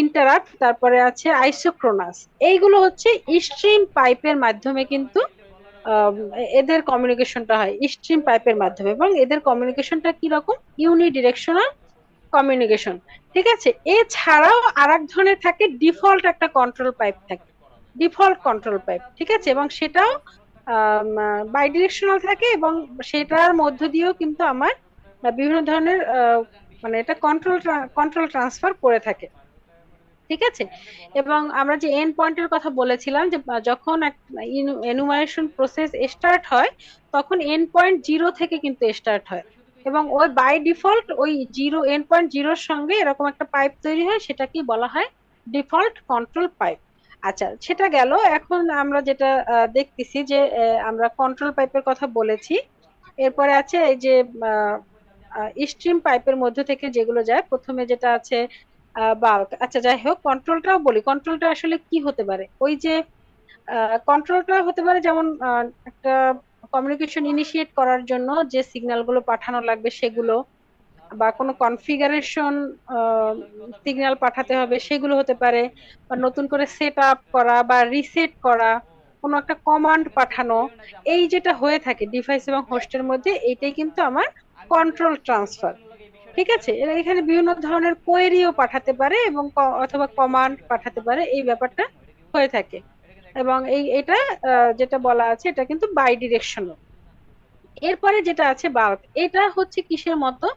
ইন্টারাপ্ট, তারপরে আছে আইসোক্রোনাস, এইগুলো হচ্ছে স্ট্রিম পাইপের মাধ্যমে কিন্তু এদের কমিউনিকেশনটা হয় স্ট্রিম পাইপের মাধ্যমে, এবং এদের কমিউনিকেশনটা কি রকম, ইউনিডিরেকশনাল কমিউনিকেশন। ঠিক আছে, এছাড়াও আরেক ধরনের থাকে ডিফল্ট একটা কন্ট্রোল পাইপ থাকে, ডিফল্ট কন্ট্রোল পাইপ। ঠিক আছে, এবং সেটাও বাই ডিরেকশনাল থাকে, এবং সেটার মধ্য দিয়েও কিন্তু আমার বিভিন্ন ধরনের মানে এটা কন্ট্রোল ট্রান্সফার করে থাকে। ঠিক আছে, এবং আমরা যে এন্ড পয়েন্টের কথা বলেছিলাম যে যখন এনুমারেশন প্রসেস স্টার্ট হয়, তখন এন্ড পয়েন্ট জিরো থেকে কিন্তু স্টার্ট হয়, এবং ওই বাই ডিফল্ট ওই জিরো, এন্ড পয়েন্ট জিরোর সঙ্গে এরকম একটা পাইপ তৈরি হয়, সেটাকে বলা হয় ডিফল্ট কন্ট্রোল পাইপ। আচ্ছা, সেটা গেল। এখন আমরা যেটা দেখতেছি যে আমরা কন্ট্রোল পাইপের কথা বলেছি, এরপরে আছে এই যে স্ট্রিম পাইপের মধ্যে থেকে যেগুলো যায়, প্রথমে যেটা আছে বাল্ক। আচ্ছা, যাই হোক, কন্ট্রোলটাও বলি, কন্ট্রোলটা আসলে কি হতে পারে। ওই যে কন্ট্রোলটা হতে পারে যেমন একটা কমিউনিকেশন ইনিশিয়েট করার জন্য যে সিগন্যাল গুলো পাঠানো লাগবে সেগুলো, বা কোনো কনফিগারেশন সিগন্যাল পাঠাতে হবে সেগুলো হতে পারে, বা নতুন করে সেট আপ করা বা রিসেট করা, কোনো একটা কমান্ড পাঠানো, এই যেটা হয়ে থাকে ডিভাইস এবং হোস্টের মধ্যে, এইটাই কিন্তু আমার কন্ট্রোল ট্রান্সফার। ঠিক আছে, এরা এখানে বিভিন্ন ধরনের কোয়েরিও পাঠাতে পারে, এবং অথবা কমান্ড পাঠাতে পারে, এই ব্যাপারটা হয়ে থাকে। এবং এটা যেটা বলা আছে এটা কিন্তু বাই ডিরেকশনাল। এরপরে যেটা আছে বাল্ক, এটা হচ্ছে কিসের মতো,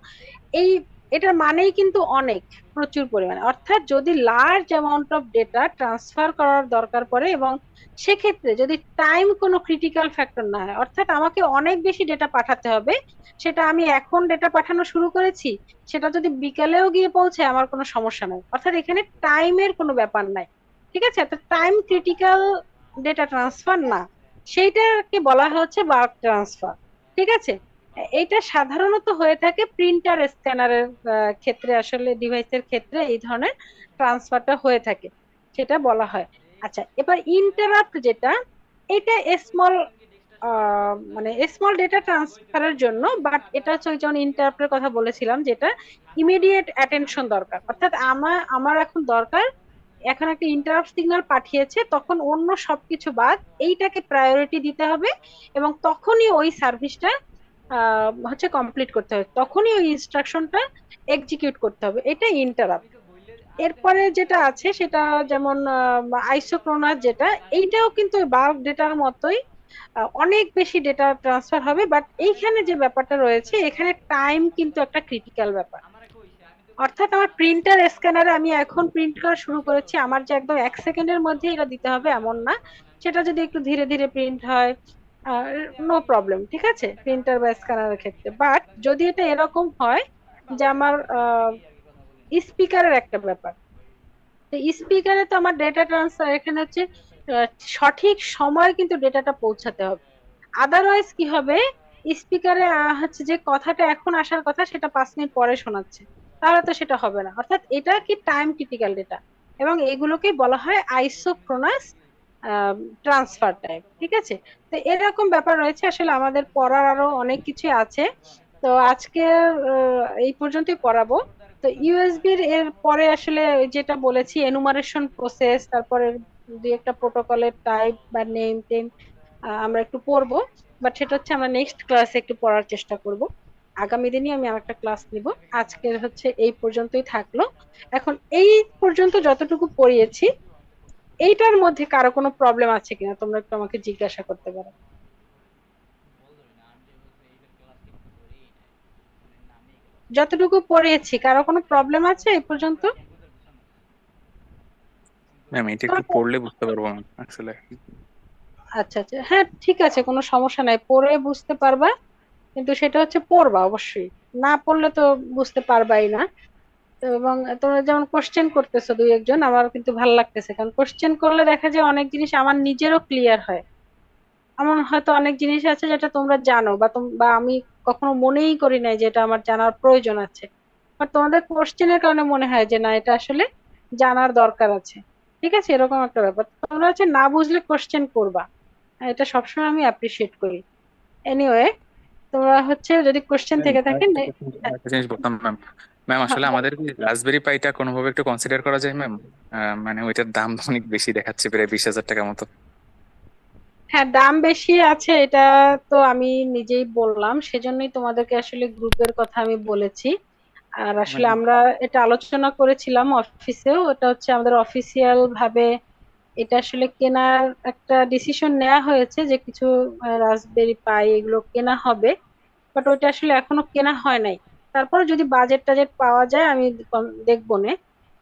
এই এটার মানেই কিন্তু অনেক, প্রচুর পরিমাণে, অর্থাৎ যদি large amount of data transfer করার দরকার পড়ে, এবং সেক্ষেত্রে যদি টাইম কোনো ক্রিটিক্যাল ফ্যাক্টর না হয়, অর্থাৎ আমাকে অনেক বেশি ডেটা পাঠাতে হবে, সেটা আমি এখন ডেটা পাঠানো শুরু করেছি, সেটা যদি বিকালেও গিয়ে পৌঁছে আমার কোনো সমস্যা নাই, অর্থাৎ এখানে টাইমের কোনো ব্যাপার নাই। ঠিক আছে, তো টাইম ক্রিটিক্যাল ডেটা ট্রান্সফার না, সেইটাকে বলা হচ্ছে বাল্ক ট্রান্সফার। ঠিক আছে, এইটা সাধারণত হয়ে থাকে প্রিন্টার স্ক্যানারের ক্ষেত্রে, আসলে ডিভাইসের ক্ষেত্রে এই ধরনের ট্রান্সফারটা হয়ে থাকে, সেটা বলা হয়। আচ্ছা, এবার ইন্টারাপ্ট যেটা, এটা স্মল মানে স্মল ডেটা ট্রান্সফারের জন্য, বাট এটা হচ্ছে ওই যেমন ইন্টারাপ্টের কথা বলেছিলাম, যেটা ইমিডিয়েট অ্যাটেনশন দরকার, অর্থাৎ আমার আমার এখন দরকার, এখন একটা ইন্টারাপ্ট সিগন্যাল পাঠিয়েছে, তখন অন্য সবকিছু বাদ এইটাকে প্রায়োরিটি দিতে হবে, এবং তখনই ওই সার্ভিসটা হচ্ছে কমপ্লিট করতে হবে, তখনই ওই ইনস্ট্রাকশনটা এক্সিকিউট করতে হবে, এটা ইন্টারাপ্ট। এরপরে যেটা আছে সেটা যেমন আইসোক্রোনাস, যেটা এইটাও কিন্তু বাল্ক ডেটার মতোই অনেক বেশি ডেটা ট্রান্সফার হবে, বাট এইখানে যে ব্যাপারটা রয়েছে, এখানে টাইম কিন্তু একটা ক্রিটিক্যাল ব্যাপার। অর্থাৎ আমার প্রিন্টার স্ক্যানারে আমি এখন প্রিন্ট করা শুরু করেছি, আমার যে একদম 1 সেকেন্ডের মধ্যে এটা দিতে হবে এমন না, সেটা যদি একটু ধীরে ধীরে প্রিন্ট হয় নো প্রবলেম। ঠিক আছে, প্রিন্টার বা স্ক্যানারের ক্ষেত্রে। বাট যদি এটা এরকম হয় যে আমার স্পিকারের একটা ব্যাপার, তো স্পিকারে তো আমার ডেটা ট্রান্সফার এখানে হচ্ছে আহ, সঠিক সময় কিন্তু ডেটাটা পৌঁছাতে হবে, আদারওয়াইজ কি হবে, স্পিকারে হচ্ছে যে কথাটা এখন আসার কথা সেটা 5 মিনিট পরে শোনাচ্ছে, তাহলে তো সেটা হবে না। অর্থাৎ এটা কি টাইম ক্রিটিক্যাল ডেটা, এবং এগুলোকে বলা হয় আইসোক্রোনাস ট্রান্সফার টাইপ। ঠিক আছে, তো এরকম ব্যাপার রয়েছে, আসলে আমাদের পড়ার আরো অনেক কিছু আছে। তো আজকে এই পর্যন্তই পড়াবো। তো ইউএসবির এর পরে আসলে ওই যেটা বলেছি এনুমারেশন প্রসেস, তারপরে দুই একটা প্রোটোকলের টাইপ বা নেম টেম আমরা একটু পড়বো, বাট সেটা হচ্ছে আমরা নেক্সট ক্লাসে একটু পড়ার চেষ্টা করব। আগামী দিনই আমি আরেকটা ক্লাস নিব। আজকের হচ্ছে এই পর্যন্তই থাকলো। এখন এই পর্যন্ত যতটুকু পড়িয়েছি, এইটার মধ্যে কারো কোনো প্রবলেম আছে কিনা তোমরা একটু আমাকে জিজ্ঞাসা করতে পারো। যতটুকু পড়িয়েছি কারো কোনো প্রবলেম আছে এই পর্যন্ত? ম্যাম এটা একটু তোমার পড়লে বুঝতে পারবো না আসলে। আচ্ছা হ্যাঁ, ঠিক আছে, কোনো সমস্যা নাই, পড়ে বুঝতে পারবা, কিন্তু সেটা হচ্ছে পড়বা অবশ্যই। না পড়লে তো বুঝতে পারবাই না। তো এবং তোমরা যেমন কোশ্চেন করতেছো দুই একজন, আমার কিন্তু ভালো লাগতেছে, কারণ কোশ্চেন করলে দেখা যায় অনেক জিনিস আমার নিজেরও ক্লিয়ার হয়। এমন হয়তো অনেক জিনিস আছে যেটা তোমরা জানো বা আমি কখনো মনেই করি নাই যে এটা আমার জানার প্রয়োজন আছে, বাট তোমাদের কোশ্চেনের কারণে মনে হয় যে না, এটা আসলে জানার দরকার আছে। ঠিক আছে, এরকম একটা ব্যাপার। তোমরা হচ্ছে না বুঝলে কোশ্চেন করবা, এটা সবসময় আমি অ্যাপ্রিসিয়েট করি। এনিওয়ে, তোমরা হচ্ছে যদি কোশ্চেন ম্যাম থেকে থাকে আরেকটা জিনিস বলতাম ম্যাম। ম্যাম হ্যাঁ, আসলে আমাদের কি রাসবেরি পাইটা কোনোভাবে একটু কনসিডার করা যায় ম্যাম? মানে ওইটার দাম অনেক বেশি দেখাচ্ছে, প্রায় 20,000 টাকা মতো। হ্যাঁ, দাম বেশি আছে এটা তো আমি নিজেই বললাম, সেজন্যই তোমাদেরকে আসলে গ্রুপের কথা আমি বলেছি। আর আসলে মানে আমরা এটা আলোচনা করেছিলাম অফিসেও, এটা হচ্ছে আমাদের অফিসিয়াল ভাবে এটা আসলে কেনার একটা ডিসিশন নেওয়া হয়েছে যে কিছু রাসবেরি পাই এগুলো কেনা হবে, বাট ওইটা আসলে এখনো কেনা হয় নাই। তারপর যদি বাজেট টাজেট পাওয়া যায় আমি দেখবো নে।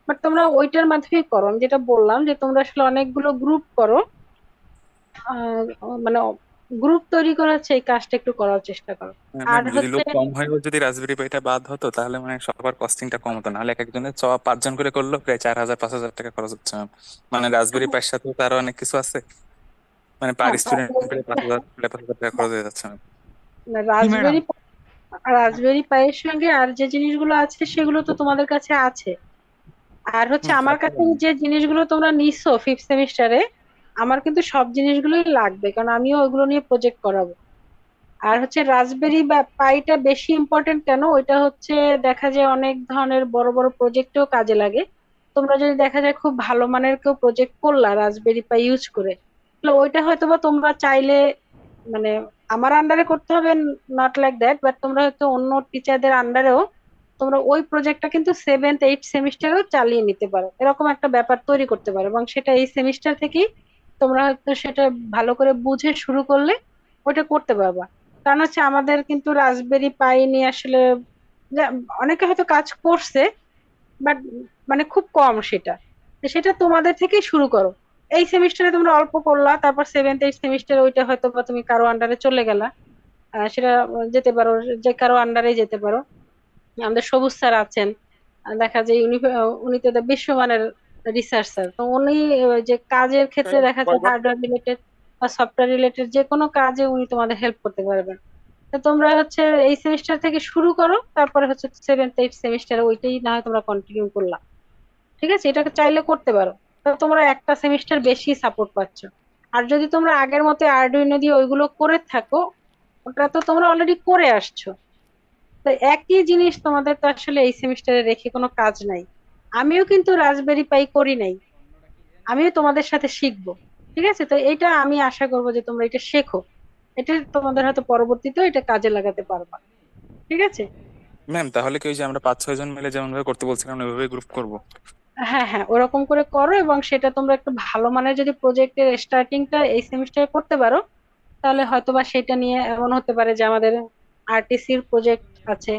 বাট তোমরা ওইটার মাধ্যমেই করো, আমি যেটা বললাম যে তোমরা আসলে অনেকগুলো গ্রুপ করো, মানে গ্রুপ তৈরি করে হচ্ছে এই কাজটা একটু করার চেষ্টা করো। আর ম্যাম যদি হচ্ছে লোক কম হয়, যদি রাসবেরি পাইটা বাদ হতো তাহলে মানে সবার কস্টিংটা কম হতো, নাহলে এক একজনের 5 জন করে করলো প্রায় 4,000 5,000 টাকা খরচ হচ্ছে ম্যাম। মানে রাসবেরি পাইয়ের সাথে তো আরো অনেক কিছু আছে, মানে পার হ্যাঁ, স্টুডেন্ট প্রায় 5,000 টাকা খরচ হয়ে যাচ্ছে ম্যাম। জি ম্যাডাম। রাজবেরি রাজবেরি পাইয়ের সঙ্গে আর যে জিনিসগুলো আছে সেগুলো তো তোমাদের কাছে আছে। আর হচ্ছে হুম, তা আমার তো কাছে জানি। যে জিনিসগুলো তোমরা নিছো ফিফথ সেমিস্টারে, আমার কিন্তু সব জিনিসগুলোই লাগবে, কারণ আমিও ওইগুলো নিয়ে প্রজেক্ট করাবো। আর হচ্ছে রাজবেরি বা পাইটা বেশি ইম্পর্টেন্ট কেন, ওইটা হচ্ছে দেখা যায় অনেক ধরনের বড় বড় প্রজেক্টেও কাজে লাগে। তোমরা যদি দেখা যায় খুব ভালো মানের কেউ প্রজেক্ট করলা রাজবেরি পাই ইউজ করে, তাহলে ওইটা হয়তো বা তোমরা চাইলে মানে আমার আন্ডারে করতে হবে, নট লাইক দ্যাট, বাট তোমরা হয়তো অন্য টিচারদের আন্ডারেও তোমরা ওই প্রজেক্টটা কিন্তু সেভেন্থ এইট সেমিস্টারেও চালিয়ে নিতে পারো, এরকম একটা ব্যাপার তৈরি করতে পারো, এবং সেটা এই সেমিস্টার থেকেই তোমরা হয়তো সেটা ভালো করে বুঝে শুরু করলে ওটা করতে পারবা। কারণ হচ্ছে আমাদের কিন্তু রাজবেরি পাই নিয়ে আসলে অনেকে হয়তো কাজ করছে, বাট মানে খুব কম সেটা। তো সেটা তোমাদের থেকেই শুরু করো। এই সেমিস্টারে তোমরা অল্প করলা, তারপর সেভেন্থ এইট সেমিস্টারে ওইটা হয়তো বা তুমি কারো আন্ডারে চলে গেলা, সেটা যেতে পারো, যে কারো আন্ডারে যেতে পারো। আমাদের সবুজ স্যার আছেন, দেখা যায় উনি তো বিশ্বমানের রিসার্চার, তো উনি যে কাজের ক্ষেত্রে দেখা যায় হার্ডওয়্যার রিলেটেড বা সফটওয়্যার রিলেটেড যে কোনো কাজে উনি তোমাদের হেল্প করতে পারবেন। তো তোমরা হচ্ছে এই সেমিস্টার থেকে শুরু করো, তারপরে হচ্ছে সেভেন্থ এইট সেমিস্টারে ওইটাই না হয় তোমরা কন্টিনিউ করলা। ঠিক আছে, এটাকে চাইলে করতে পারো। তো তোমরা একটা সেমিস্টার বেশি সাপোর্ট পাচ্ছ। আর যদি তোমরা আগের মতো আর্ডুইনো দিয়ে ওইগুলো করে থাকো, ওটা তো তোমরা অলরেডি করে আসছো, তো একই জিনিস তোমাদের তো আসলে এই সেমিস্টারে রেখে কোনো কাজ নাই। আমিও কিন্তু রাজবেরি পাই করি নাই, আমিও তোমাদের সাথে শিখবো। ঠিক আছে, তো এটা আমি আশা করবো যে তোমরা এটা শেখো, এটা তোমাদের হয়তো পরবর্তীতেও এটা কাজে লাগাতে পারবা। ঠিক আছে। ম্যাম তাহলে কি ওই যে আমরা 5 6 জন মিলে যেমন ভাবে করতে বলছিলাম ওইভাবে গ্রুপ করবো? হ্যাঁ, হ্যাঁ, ওরকম করে করো, এবং সেটা তোমরা একটু ভালো মানের যদি প্রজেক্টের স্টার্টিংটা এই সেমিস্টারে করতে পারো, তাহলে হয়তোবা সেটা নিয়ে এমন হতে পারে যে আমাদের আরটিসির প্রজেক্ট আছে,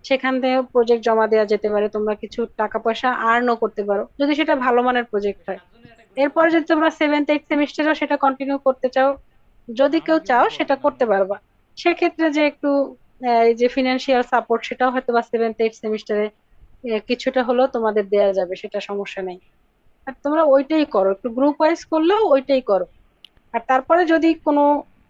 সেখান থেকে প্রজেক্ট জমা দেওয়া যেতে পারে, তোমরা কিছু টাকা পয়সা আর্নও করতে পারো যদি সেটা ভালো মানের প্রজেক্ট হয়। এরপর যদি তোমরা সেভেন্থ এইট সেমিস্টারেও সেটা কন্টিনিউ করতে চাও, যদি কেউ চাও সেটা করতে পারবা। সেক্ষেত্রে যে একটু এই যে ফিনান্সিয়াল সাপোর্ট, সেটাও হয়তো বা সেভেন্থ এইট সেমিস্টারে কিছুটা হলেও তোমাদের দেয়া যাবে, সেটা সমস্যা নেই। আর তোমরা ওইটাই করো, একটু গ্রুপ ওয়াইজ করলেও ওইটাই করো। আর তারপরে যদি কোনো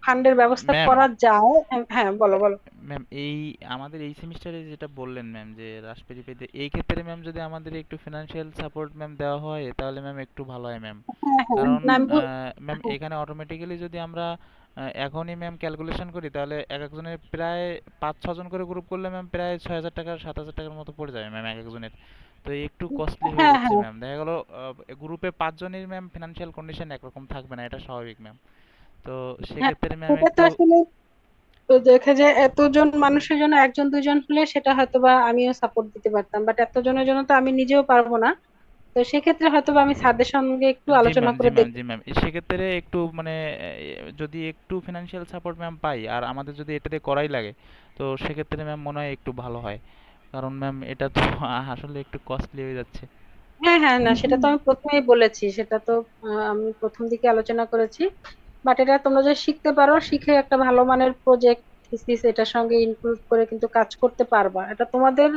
ফান্ডের ব্যবস্থা ম্যাম করা যায়, হ্যাঁ বলো বলো। ম্যাম এই আমাদের এই সেমিস্টারে যেটা বললেন ম্যাম যে রাসবেরি পাইতে এই ক্ষেত্রে ম্যাম যদি আমাদের একটু ফিনান্সিয়াল সাপোর্ট ম্যাম দেওয়া হয় তাহলে ম্যাম একটু ভালো হয় ম্যাম। হ্যাঁ, হ্যাঁ, কারণ না আমি ম্যাম এখানে অটোমেটিক্যালি যদি আমরা এখনই ম্যাম ক্যালকুলেশন করি তাহলে এক একজনের প্রায় 5 6 জন করে গ্রুপ করলে ম্যাম প্রায় 6,000 টাকা 7,000 টাকার মতো পড়ে যাবে ম্যাম এক একজনের। তো একটু কস্টলি হয়ে হ্যাঁ, যাচ্ছে হ্যাঁ, ম্যাম, দেখা গেল গ্রুপে 5 জনের ম্যাম ফিনান্সিয়াল কন্ডিশন একরকম থাকবে না, এটা স্বাভাবিক ম্যাম। তো হ্যাঁ, সেক্ষেত্রে ম্যাম এটা তো একটু আসলে তো দেখা যায় এতজন মানুষের জন্য একজন দুইজন হলে সেটা হয়তোবা আমিও সাপোর্ট দিতে পারতাম, বাট এতজনের জন্য তো আমি নিজেও পারবো না। তো সেক্ষেত্রে হয়তোবা আমি স্যারদের সঙ্গে একটু জি আলোচনা ম্যাম জি করে ম্যাম দেখবো। জি ম্যাম সেক্ষেত্রে একটু মানে যদি একটু ফিনান্সিয়াল সাপোর্ট ম্যাম পাই আর আমাদের যদি এটাতে করাই লাগে তো সেক্ষেত্রে ম্যাম মনে হয় একটু ভালো হয়। কারণ ম্যাম এটা তো আসলে একটু কস্টলি হয়ে যাচ্ছে। হ্যাঁ, হ্যাঁ, না সেটা তো আমি প্রথমেই বলেছি, সেটা তো আমি প্রথম দিকে আলোচনা করেছি। বাট এটা তোমরা যদি শিখতে পারো, শিখে একটা ভালো মানের প্রজেক্ট থিসিস এটার সঙ্গে ইনক্লুড করে কিন্তু কাজ করতে পারবা, এটা তোমাদের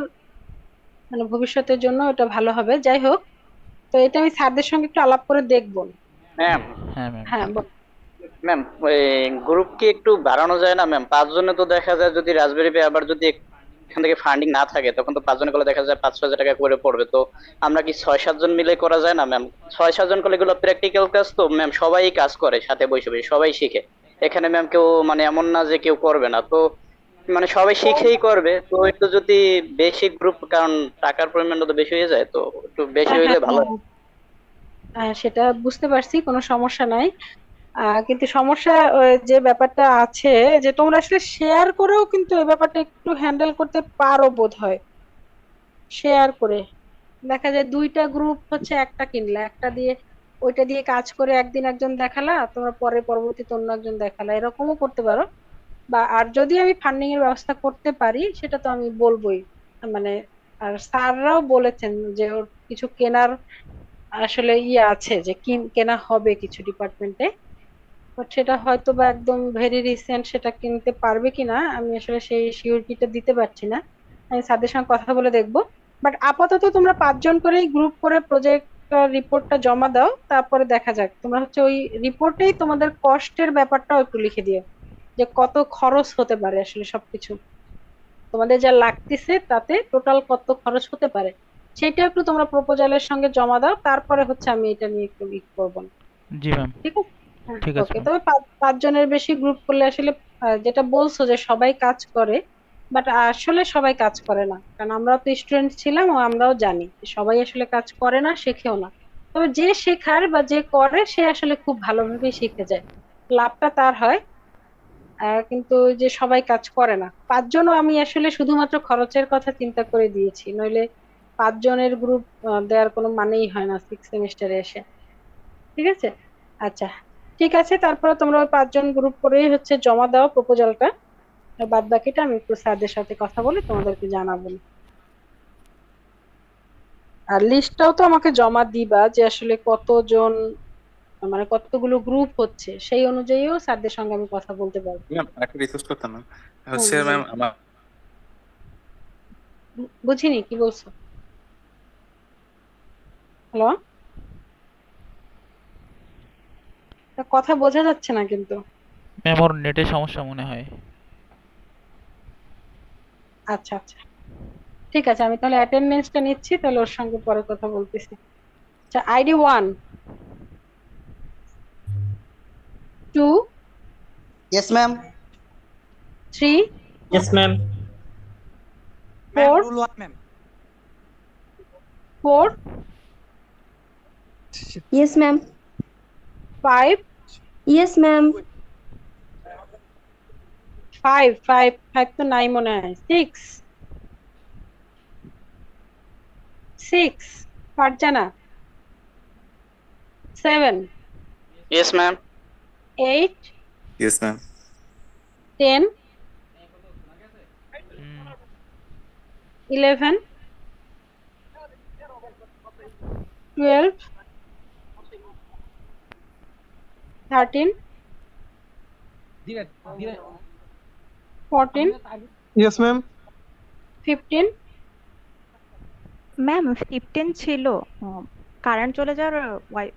মানে ভবিষ্যতের জন্য এটা ভালো হবে। যাই হোক, তো এটা আমি স্যারদের সঙ্গে একটু আলাপ করে দেখবো। ম্যাম হ্যাঁ ম্যাম। হ্যাঁ ম্যাম ওই গ্রুপ কি একটু বাড়ানো যায় না ম্যাম? 5 জনে তো দেখা যায়, যদি রাজবেরি পাই আবার যদি এখান থেকে ফান্ডিং না থাকে, তখন তো 5 জনে করলে দেখা যায় 5-6 হাজার টাকা করে পড়বে। তো আমরা কি 6-7 জন মিলে করা যায় না ম্যাম? 6-7 জন করলে এগুলো প্র্যাকটিক্যাল কাজ, তো ম্যাম সবাই কাজ করে সাথে বসে বসে, সবাই শিখে। এখানে ম্যাম কেউ মানে এমন না যে কেউ করবে না, তো মানে সবাই শিখেই করবে। তো একটু যদি বেশি গ্রুপ, কারণ টাকার পরিমাণটা তো বেশি হয়ে যায়, তো একটু বেশি হ্যাঁ হইলে হ্যাঁ ভালো। সেটা বুঝতে পারছি, কোনো সমস্যা নাই। কিন্তু সমস্যা যে ব্যাপারটা আছে, যে তোমরা আসলে শেয়ার করেও কিন্তু এই ব্যাপারটা একটু হ্যান্ডেল করতে পারো বোধ হয়। শেয়ার করে দেখা যায় দুইটা গ্রুপ হচ্ছে, একটা কিনলা, একটা দিয়ে ওইটা দিয়ে কাজ করে একদিন একজন দেখালা, তোমরা পরে পরবর্তীতে অন্য একজন দেখালা, এরকমও করতে পারো। বা আর যদি আমি ফান্ডিং এর ব্যবস্থা করতে পারি সেটা তো আমি বলবোই। মানে আর স্যাররাও বলেছেন যে ওর কিছু কেনার আসলে ইয়ে আছে, যে কেনা হবে কিছু ডিপার্টমেন্টে। বাট সেটা হয়তো বা একদম ভেরি রিসেন্ট সেটা কিনতে পারবে কিনা আমি আসলে সেই সিউরিটিটা দিতে পারছি না। আমি স্যারদের সঙ্গে কথা বলে দেখবো। বাট আপাতত তোমরা 5 জন করেই গ্রুপ করে প্রজেক্ট রিপোর্টটা জমা দাও, তারপরে দেখা যাক। তোমরা হচ্ছে ওই রিপোর্টেই তোমাদের কষ্টের ব্যাপারটাও একটু লিখে দিও, যে কত খরচ হতে পারে আসলে সবকিছু, তোমাদের যা লাগতেছে তাতে টোটাল কত খরচ হতে পারে সেটা একটু তোমরা প্রপোজালের সঙ্গে জমা দাও। তারপরে হচ্ছে আমি এটা নিয়ে একটু ই করবো। জি ম্যাম। ঠিক আছে, হ্যাঁ ঠিক আছে ওকে। ম্যাম। তবে 5 জনের বেশি গ্রুপ করলে আসলে যেটা বলছো যে সবাই কাজ করে, বাট আসলে সবাই কাজ করে না, কারণ আমরাও তো স্টুডেন্ট ছিলাম ও আমরাও জানি যে সবাই আসলে কাজ করে না, শেখেও না। তবে যে শেখার বা যে করে সে আসলে খুব ভালোভাবেই শিখে যায়, লাভটা তার হয়। কিন্তু ওই যে সবাই কাজ করে না। 5 জনও আমি আসলে শুধুমাত্র খরচের কথা চিন্তা করে দিয়েছি, নইলে 5 জনের গ্রুপ দেওয়ার কোনো মানেই হয় না 6 সেমিস্টারে এসে। ঠিক আছে, আচ্ছা ঠিক আছে। তারপরে তোমরা ওই 5 জন গ্রুপ করেই হচ্ছে জমা দাও প্রপোজালটা, আর বাদ বাকিটা আমি একটু স্যারদের সাথে কথা বলে তোমাদেরকে জানাবো। আর লিস্টটাও তো আমাকে জমা দিবা, যে আসলে কতজন মানে কতগুলো গ্রুপ হচ্ছে, সেই অনুযায়ীও স্যারদের সঙ্গে আমি কথা বলতে পারবো। ম্যাম একটা রিকোয়েস্ট করতাম ম্যাম, হুম হচ্ছে ম্যাম আমার বুঝিনি কি বলছো। হ্যালো, কথা বোঝা যাচ্ছে না কিন্তু। ম্যাম ওর নেটের সমস্যা মনে হয়। আচ্ছা আচ্ছা, ঠিক আছে, আমি তাহলে অ্যাটেন্ডেন্সটা নিচ্ছি, তাহলে ওর সঙ্গে পরে কথা বলতেছি। আচ্ছা, ID 1, 2, Yes, ma'am. 3, Yes, ma'am. Ma'am 4, rule 1 ma'am. 4, Yes, ma'am. 5, Yes, ma'am. 5, 5, 5 তো নাই মনে হয়। 6, 6 Farzana, 7, yes ma'am. 8, yes ma'am. 10, হুম। 11, 12, 13, 14, Yes, ma'am. 15, ম্যাম 15 ছিল, কারেন্ট চলে যাওয়ার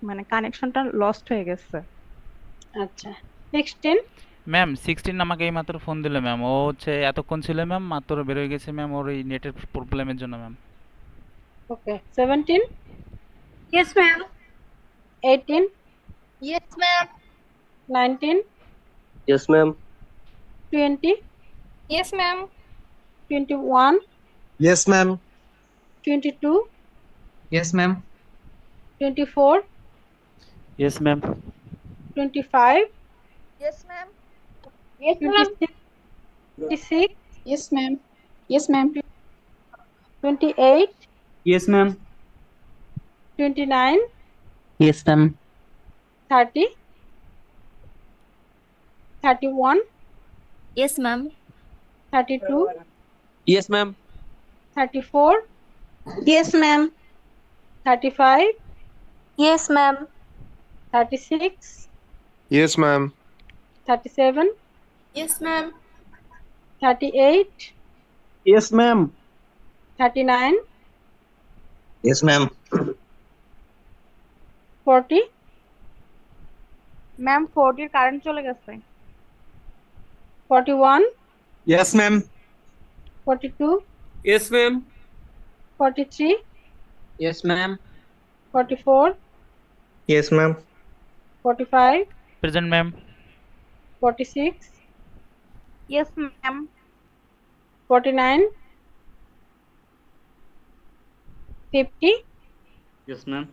মানে কানেকশনটা লস্ট হয়ে গেছে। আচ্ছা 16, ম্যাম 16 আমাকে এই মাত্র ফোন দিল ম্যাম, ও হচ্ছে এতক্ষণ ছিল ম্যাম, মাত্র বের হয়ে গেছে ম্যাম ওর এই নেটের প্রবলেমের জন্য ম্যাম। ওকে 17, Yes, ma'am. 18, Yes, ma'am. 19, Yes, ma'am. 20, Yes, ma'am. 21, Yes, ma'am. 22, yes ma'am. 24, Yes, ma'am. 25, Yes, ma'am. Yes, 26, 26, Yes, ma'am. Yes, ma'am. 28, Yes, ma'am. 29, Yes, ma'am. 30, 31, Yes, ma'am. 32, Yes, ma'am. 34, Yes, ma'am. 35, Yes, ma'am. 36, Yes, ma'am. 37, Yes, ma'am. 38, Yes, ma'am. 39, Yes, ma'am. 40, ma'am 40 current চলে গেছে 41, Yes, ma'am. 42, Yes, ma'am. 43, Yes, ma'am. 44, Yes, ma'am. 45, present ma'am 46, yes ma'am 49, 50, Yes, ma'am.